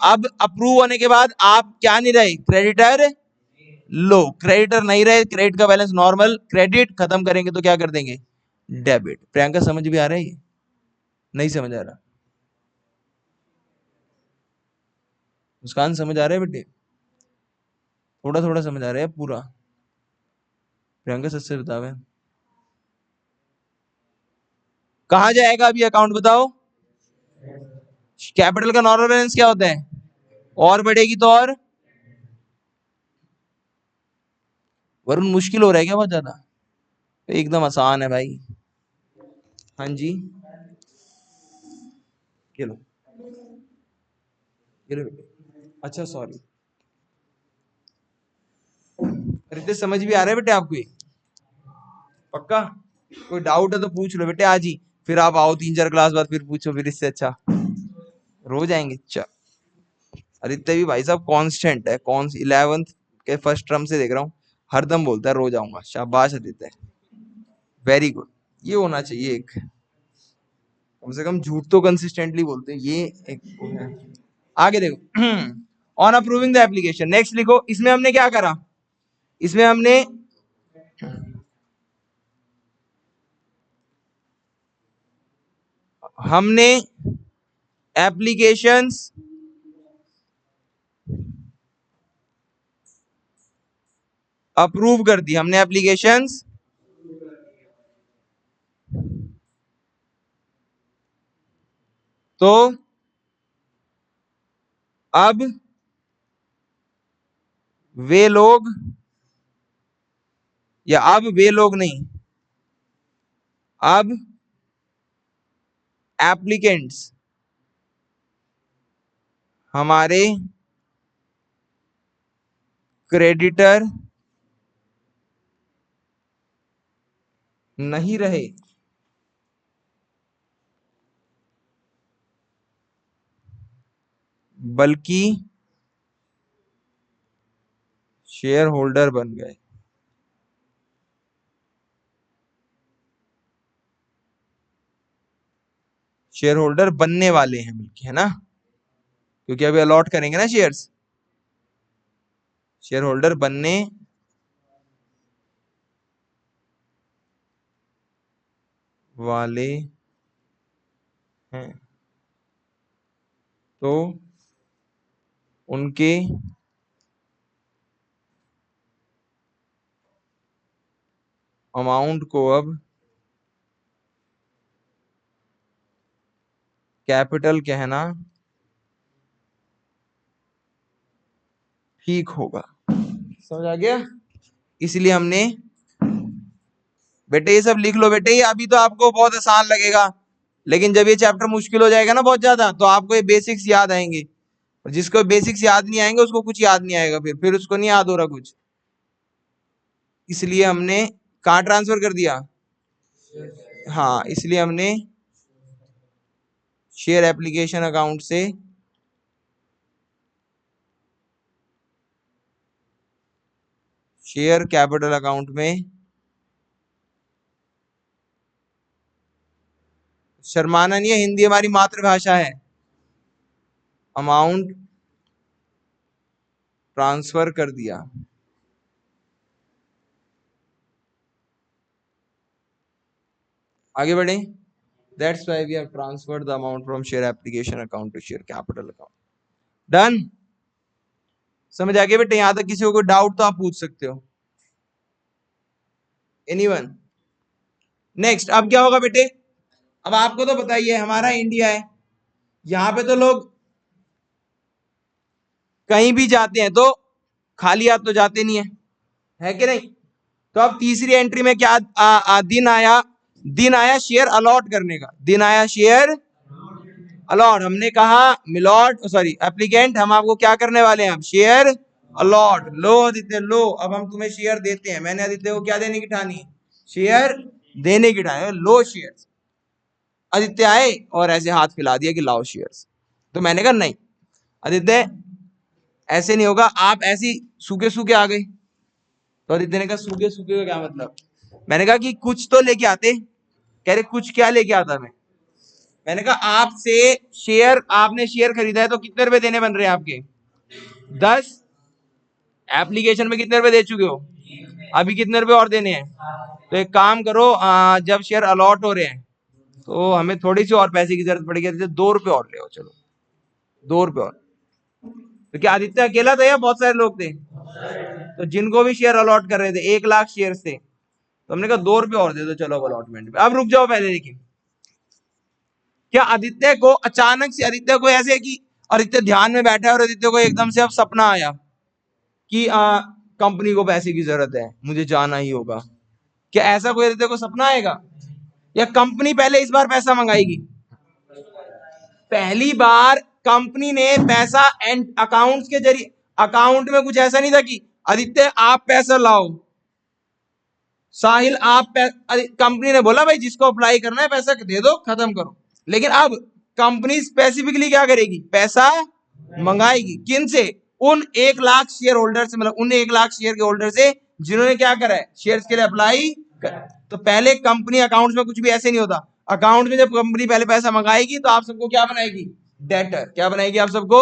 अब अप्रूव होने के बाद आप क्या नहीं रहे, क्रेडिटर। लो, क्रेडिटर नहीं रहे, क्रेडिट का बैलेंस नॉर्मल, क्रेडिट खत्म करेंगे तो क्या कर देंगे, डेबिट। प्रियंका समझ भी आ रहा है ये? नहीं समझ आ रहा? मुस्कान समझ आ रहा है बेटे? थोड़ा थोड़ा समझ आ रहा है पूरा? प्रियंका सच से बताओ, कहा जाएगा अभी अकाउंट बताओ? कैपिटल का नॉर्मल बैलेंस क्या होता है, और बढ़ेगी तो और। वरुण मुश्किल हो रहा है क्या बहुत ज्यादा? एकदम आसान है भाई। हाँ जी, ये लो, ये लो बेटे। अच्छा सॉरी, रितेश समझ भी आ रहा है बेटे आपको ये? पक्का? कोई डाउट है तो पूछ लो बेटे आज ही, फिर आप आओ 3-4 क्लास बाद फिर पूछो, फिर इससे अच्छा रोज आएंगे। चल, आदित्य भी भाई साहब कांस्टेंट है, कौन 11th के फर्स्ट टर्म से देख रहा हूँ, हरदम बोलता है रोज आऊंगा। शाबाश आदित्य, वेरी गुड। ये होना चाहिए एक, कम से कम झूठ तो कंसिस्टेंटली बोलते हैं, ये एक वो है। आगे देखो, on approving the application, next लिखो। इसमें हमने क्या करा, इसमें हमने एप्लीकेशंस अप्रूव कर दी, हमने एप्लीकेशंस तो अब वे लोग, या अब वे लोग नहीं, अब एप्लीकेंट्स हमारे क्रेडिटर नहीं रहे, बल्कि शेयर होल्डर बन गए। शेयर होल्डर बनने वाले हैं बल्कि, है ना? क्योंकि अभी अलॉट करेंगे ना शेयर्स, शेयर होल्डर बनने वाले हैं, तो उनके अमाउंट को अब कैपिटल कहना ठीक होगा। समझ आ गया? इसलिए हमने, बेटे ये सब लिख लो बेटे, ये अभी तो आपको बहुत आसान लगेगा, लेकिन जब ये चैप्टर मुश्किल हो जाएगा ना बहुत ज्यादा, तो आपको ये बेसिक्स याद आएंगे, और जिसको बेसिक्स याद नहीं आएंगे उसको कुछ याद नहीं आएगा, फिर उसको नहीं याद हो रहा कुछ। इसलिए हमने कहाँ ट्रांसफर कर दिया? हाँ, इसलिए हमने शेयर एप्लीकेशन अकाउंट से शेयर कैपिटल अकाउंट में, शर्माना नहीं है, हिंदी हमारी मातृभाषा है, अमाउंट ट्रांसफर कर दिया। आगे बढ़े। That's why we have transferred the amount from share application account to share capital account. Done? समझ आ गया बेटे? यहां तक किसी को कोई डाउट तो आप पूछ सकते हो। Anyone? नेक्स्ट, अब क्या होगा बेटे? अब आपको तो पता ही है हमारा इंडिया है, यहां पे तो लोग कहीं भी जाते हैं तो खाली हाथ तो जाते नहीं है कि नहीं? तो अब तीसरी एंट्री में क्या दिन आया शेयर अलॉट करने का, दिन आया शेयर अलॉट। हमने कहा मिलॉट, सॉरी एप्लीकेंट, हम आपको क्या करने वाले हैं? अब शेयर अलॉट। लो आदित्य लो, अब हम तुम्हें शेयर देते हैं। मैंने आदित्य को क्या देने की ठानी? शेयर देने की ठानी। लो शेयर्स। आदित्य आए और ऐसे हाथ फैला दिया कि लाओ शेयर्स। तो मैंने कहा नहीं आदित्य, ऐसे नहीं होगा, आप ऐसी सूखे सूखे आ गए। तो आदित्य ने कहा सूखे सूखे का क्या मतलब? मैंने कहा कि कुछ तो लेके आते। कह रहे कुछ क्या लेके आता मैं? मैंने कहा आपसे शेयर, आपने शेयर खरीदा है तो कितने रुपए देने बन रहे हैं आपके? 10। एप्लीकेशन में कितने रुपए दे चुके हो? अभी कितने रुपए और देने हैं? तो एक काम करो, जब शेयर अलॉट हो रहे हैं तो हमें थोड़ी सी और पैसे की जरूरत पड़ेगी, 2 रुपए और ले आओ, चलो 2 रुपए और। तो क्या आदित्य अकेला था या बहुत सारे लोग थे? तो जिनको भी शेयर अलॉट कर रहे थे, 1 लाख शेयर थे, तो हमने कहा 2 रुपए और दे दो, चलो अलॉटमेंट पे। अब रुक जाओ पहले, लेकिन क्या आदित्य को अचानक से, आदित्य को ऐसे कि आदित्य ध्यान में बैठा है और आदित्य को एकदम से अब सपना आया कि कंपनी को पैसे की जरूरत है, मुझे जाना ही होगा? क्या ऐसा कोई आदित्य को सपना आएगा? या कंपनी पहले इस बार पैसा मंगाएगी? पहली बार कंपनी ने पैसा एंड अकाउंट्स के जरिए, अकाउंट में कुछ ऐसा नहीं था कि आदित्य आप पैसा लाओ, साहिल आप कंपनी ने बोला भाई जिसको अप्लाई करना है पैसा दे दो, खत्म करो। लेकिन अब कंपनी स्पेसिफिकली क्या करेगी? पैसा मंगाएगी। किन से? उन 1 लाख शेयर होल्डर से, मतलब उन 1 लाख शेयर के होल्डर से जिन्होंने क्या करा है? शेयर्स के लिए अप्लाई कर। तो पहले कंपनी अकाउंट्स में कुछ भी ऐसे नहीं होता। अकाउंट में जब कंपनी पहले पैसा मंगाएगी तो आप सबको क्या बनाएगी? डेटर। क्या बनाएगी आप सबको?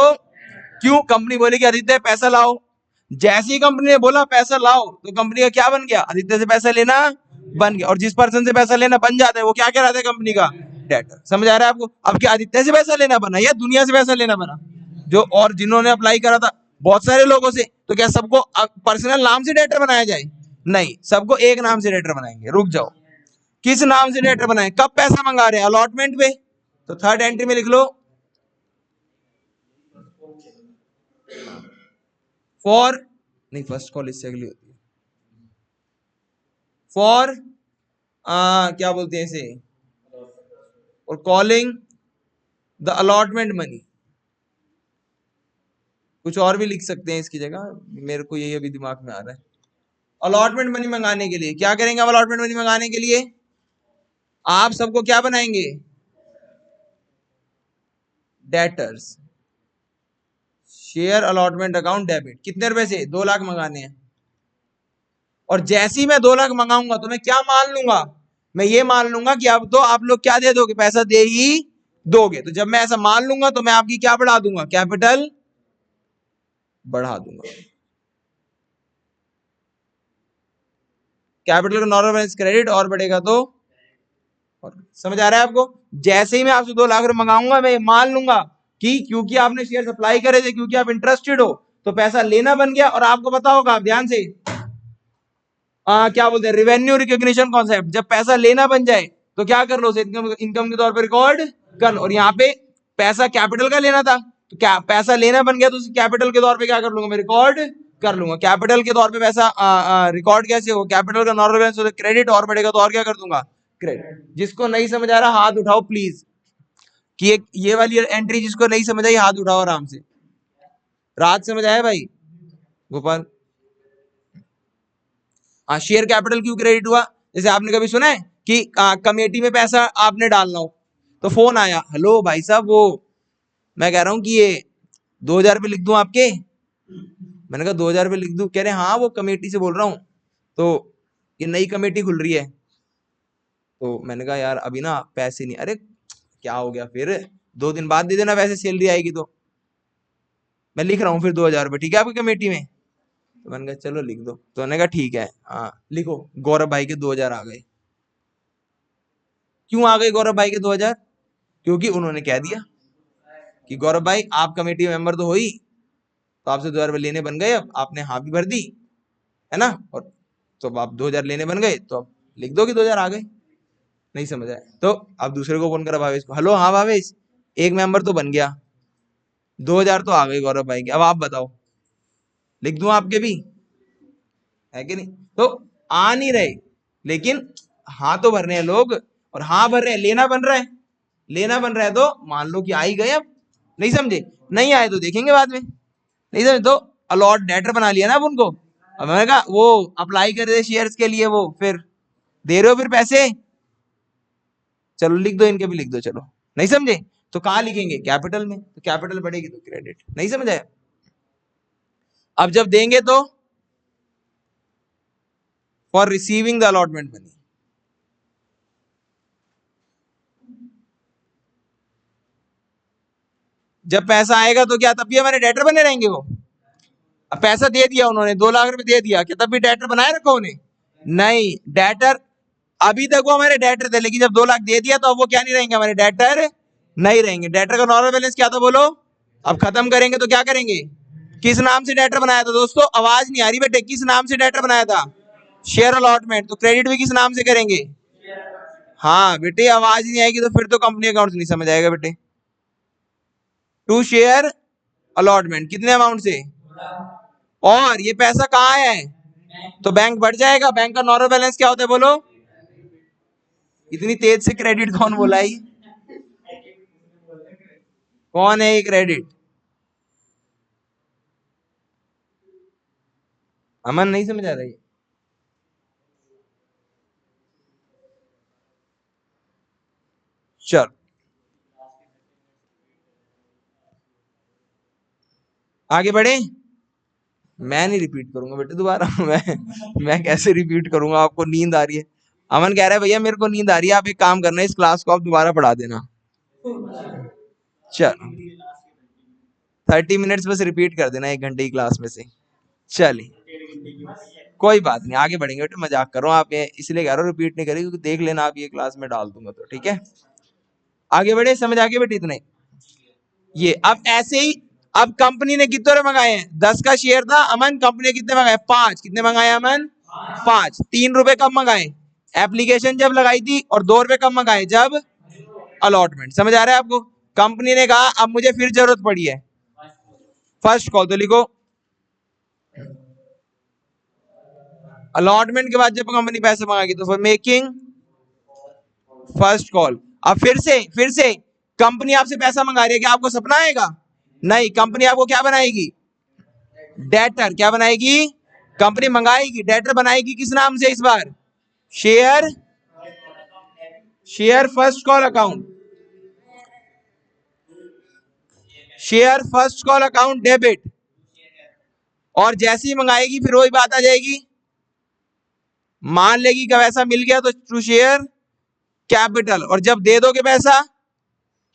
क्यों? कंपनी बोलेगी आदित्य पैसा लाओ। जैसे ही कंपनी ने बोला पैसा लाओ, तो कंपनी का क्या बन गया? आदित्य से पैसा लेना बन गया। और जिस पर्सन से पैसा लेना बन जाता है वो क्या कहलाता है? कंपनी का डेटर। समझ आ रहा है आपको? अब क्या आदित्य से पैसा लेना बना या दुनिया से पैसा लेना बना? जो और जिन्होंने अप्लाई करा था बहुत सारे लोगों से, तो क्या सबको पर्सनल नाम से डेटर बनाया जाए? नहीं, सबको एक नाम से डेटर बनाएंगे। रुक जाओ, किस नाम से डेटर बनाए? कब पैसा मंगा रहे हैं? अलॉटमेंट पे। तो थर्ड एंट्री में लिख लो, फॉर, नहीं फर्स्ट कॉल इससे अगली होती है, फॉर क्या बोलते हैं इसे, और कॉलिंग द अलॉटमेंट मनी। कुछ और भी लिख सकते हैं इसकी जगह, मेरे को यही अभी दिमाग में आ रहा है। अलॉटमेंट मनी मंगाने के लिए क्या करेंगे? अलॉटमेंट मनी मंगाने के लिए आप सबको क्या बनाएंगे? Debtors. Share allotment account debit. कितने रुपए से? 2 लाख मंगाने हैं। और जैसे ही मैं 2 लाख मंगाऊंगा तो मैं क्या मान लूंगा? मैं ये मान लूंगा कि अब तो आप लोग क्या दे दोगे? पैसा दे ही दोगे। तो जब मैं ऐसा मान लूंगा तो मैं आपकी क्या बढ़ा दूंगा, कैपिटल बढ़ा दूंगा। कैपिटल का नॉर्मल बैलेंस क्रेडिट और बढ़ेगा तो और, समझ आ रहा है आपको। जैसे ही मैं आपसे 2 लाख रुपए मंगाऊंगा मैं मान लूंगा कि क्योंकि आपने शेयर सप्लाई करे थे, क्योंकि आप इंटरेस्टेड हो, तो पैसा लेना बन गया। और आपको पता होगा, आप ध्यान से क्या बोलते हैं, रिवेन्यू रिकॉग्निशन कॉन्सेप्ट, जब पैसा लेना बन जाए तो क्या कर लो, उसे इनकम के तौर पर रिकॉर्ड कर लो। और यहाँ पे पैसा कैपिटल का लेना था, तो क्या पैसा लेना बन गया तो उसे कैपिटल के तौर पे क्या कर लूंगा, मैं रिकॉर्ड कर लूंगा। कैपिटल के तौर पे पैसा रिकॉर्ड कैसे हो, कैपिटल का नॉर्मल बैलेंस क्रेडिट और बढ़ेगा तो और क्या कर दूंगा, क्रेडिट। जिसको नहीं समझ आ रहा हाथ उठाओ प्लीज, कि ये वाली एंट्री जिसको नहीं समझ आई हाथ उठाओ आराम से। रात समझ आया भाई गोपाल। शेयर कैपिटल क्यों क्रेडिट हुआ, जैसे आपने कभी सुना है कि कमेटी में पैसा आपने डालना हो तो फोन आया, हेलो भाई साहब वो मैं कह रहा हूँ कि ये 2,000 रुपये लिख दूं आपके। मैंने कहा 2,000 रुपये लिख दूं, कह रहे हाँ वो कमेटी से बोल रहा हूँ, तो ये नई कमेटी खुल रही है। तो मैंने कहा यार अभी ना पैसे नहीं। अरे क्या हो गया, फिर 2 दिन बाद दे देना, वैसे सैलरी आएगी तो। मैं लिख रहा हूँ फिर 2,000 रुपये, ठीक है आपकी कमेटी में। तो मैंने कहा चलो लिख दो। तो मैंने कहा ठीक है, हाँ लिखो, गौरव भाई के 2,000 आ गए। क्यों आ गए गौरव भाई के 2,000, क्योंकि उन्होंने कह दिया कि गौरव भाई आप कमेटी मेंबर तो हो ही, तो आपसे 2,000 रुपये लेने बन गए। अब आपने हाँ भी भर दी है ना, और तो आप 2,000 लेने बन गए, तो अब लिख दो कि 2,000 आ गए। नहीं समझ आया तो अब दूसरे को फोन करा, भावेश को, हेलो हाँ भावेश एक मेंबर तो बन गया, 2,000 तो आ गए गौरव भाई के, अब आप बताओ लिख दूं आपके भी, है कि नहीं। तो आ नहीं रहे, लेकिन हाँ तो भर रहे हैं लोग, और हाँ भर रहे हैं, लेना बन रहा है। लेना बन रहा है तो मान लो कि आ ही गए। अब नहीं समझे, नहीं आए तो देखेंगे बाद में। नहीं समझे तो अलॉट डेटर बना लिया ना अब उनको। अब मैंने कहा वो अप्लाई कर रहे शेयर्स के लिए, वो फिर दे रहे हो फिर पैसे, चलो लिख दो, इनके भी लिख दो चलो। नहीं समझे तो कहाँ लिखेंगे, कैपिटल में, तो कैपिटल बढ़ेगी तो क्रेडिट। नहीं समझ आया। अब जब देंगे तो for receiving the allotment money, जब पैसा आएगा तो क्या तब भी हमारे डेटर बने रहेंगे वो। अब पैसा दे दिया उन्होंने, 2 लाख रुपए दे दिया, क्या तब भी डेटर बनाए रखा उन्हें, नहीं। डेटर अभी तक वो हमारे डेटर थे, लेकिन जब 2 लाख दे दिया तो अब वो क्या नहीं रहेंगे, हमारे डेटर नहीं रहेंगे। डेटर का नॉर्मल बैलेंस क्या था बोलो, अब खत्म करेंगे तो क्या करेंगे, किस नाम से डेटर बनाया था दोस्तों, आवाज नहीं आ रही बेटे, किस नाम से डेटर बनाया था, शेयर अलॉटमेंट। तो क्रेडिट भी किस नाम से करेंगे, हाँ बेटे आवाज नहीं आएगी तो फिर तो कंपनी अकाउंट नहीं समझ आएगा बेटे। टू शेयर अलॉटमेंट कितने अमाउंट से, और ये पैसा कहाँ आया है, तो बैंक बढ़ जाएगा। बैंक का नॉर्मल बैलेंस क्या होता है बोलो, इतनी तेज से क्रेडिट कौन बोला है, कौन है ये क्रेडिट, अमन नहीं समझ आ रही। चल आगे बढ़े, मैं नहीं रिपीट करूंगा बेटे दोबारा मैं कैसे रिपीट करूंगा, आपको नींद आ रही है। अमन कह रहा है भैया मेरे को नींद आ रही है, आप एक काम करना इस क्लास को आप दोबारा पढ़ा देना। चलो 30 मिनट्स बस रिपीट कर देना 1 घंटे की क्लास में से। चलिए कोई बात नहीं, आगे बढ़ेंगे बेटे, मजाक कर रहा हूँ, आप ये इसलिए कह रहा हूँ रिपीट नहीं करेंगे क्योंकि देख लेना आप ये क्लास में डाल दूंगा तो, ठीक है। आगे बढ़े, समझ आगे बेटे इतने। ये अब ऐसे ही, अब कंपनी ने कितने मंगाए हैं, 10 का शेयर था अमन, कंपनी ने कितने मंगाए 5, कितने मंगाए अमन 5, 3 रुपए कब मंगाए, एप्लीकेशन जब लगाई थी, और 2 रुपए कब मंगाए जब अलॉटमेंट। समझ आ रहा है आपको। कंपनी ने कहा अब मुझे फिर जरूरत पड़ी है, फर्स्ट कॉल, तो लिखो अलॉटमेंट के बाद जब कंपनी पैसे मंगाएगी तो फॉर मेकिंग फर्स्ट कॉल। अब फिर से कंपनी आपसे पैसा मंगा रही है, क्या आपको सपना आएगा, नहीं। कंपनी आपको क्या बनाएगी, डेटर। क्या बनाएगी, कंपनी मंगाएगी, डेटर बनाएगी किस नाम से इस बार, share, share first call account, share first call account debit. और जैसे ही मंगाएगी फिर वही बात आ जाएगी, मान लेगी कि वैसा मिल गया तो टू शेयर कैपिटल, और जब दे दोगे पैसा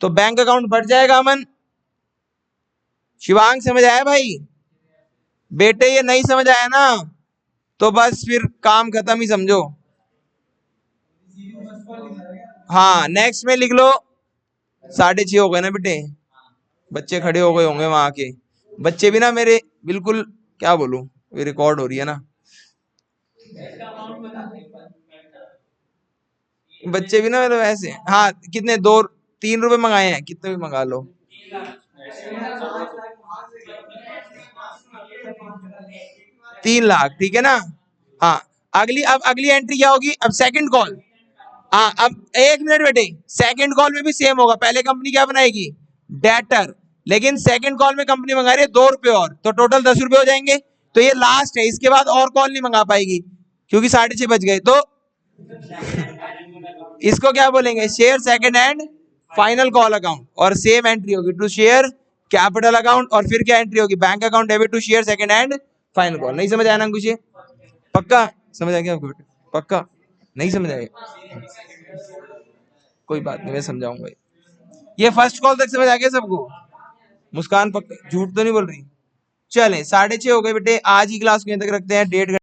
तो बैंक अकाउंट बढ़ जाएगा अमन। शिवांग समझ आया भाई? बेटे ये नहीं समझ आया ना तो बस फिर काम खत्म ही समझो। हाँ नेक्स्ट में लिख लो। 6:30 हो गए ना बेटे, बच्चे खड़े हो गए होंगे वहां के। बच्चे भी ना मेरे बिल्कुल, क्या बोलूं, रिकॉर्ड हो रही है ना, बच्चे भी ना मतलब ऐसे। हाँ कितने, 2-3 रुपए मंगाए हैं, कितने भी मंगा लो। 3 लाख ठीक है ना। हाँ अब अगली एंट्री क्या होगी, अब सेकंड कॉल। हाँ अब 1 मिनट बेटे, सेकंड कॉल में भी सेम होगा। पहले कंपनी क्या बनाएगी, डेटर, लेकिन सेकंड कॉल में कंपनी मंगा रही है 2 रुपए और, तो टोटल 10 रुपए हो जाएंगे। तो ये लास्ट है, इसके बाद और कॉल नहीं मंगा पाएगी क्योंकि 6:30 बज गए। तो इसको क्या बोलेंगे, share second hand final call account, और सेम एंट्री होगी टू शेयर कैपिटल अकाउंट, और फिर क्या एंट्री होगी, bank account debit to share second hand final call. नहीं समझ आया ना कुछ ये? पक्का समझ आ गया आपको बेटे? पक्का नहीं समझ आया? कोई बात नहीं, मैं समझाऊंगा। ये फर्स्ट कॉल तक समझ आ गया सबको? मुस्कान पक्का झूठ तो नहीं बोल रही? चले 6:30 हो गए बेटे, आज की क्लास को यहीं तक रखते हैं। 1:30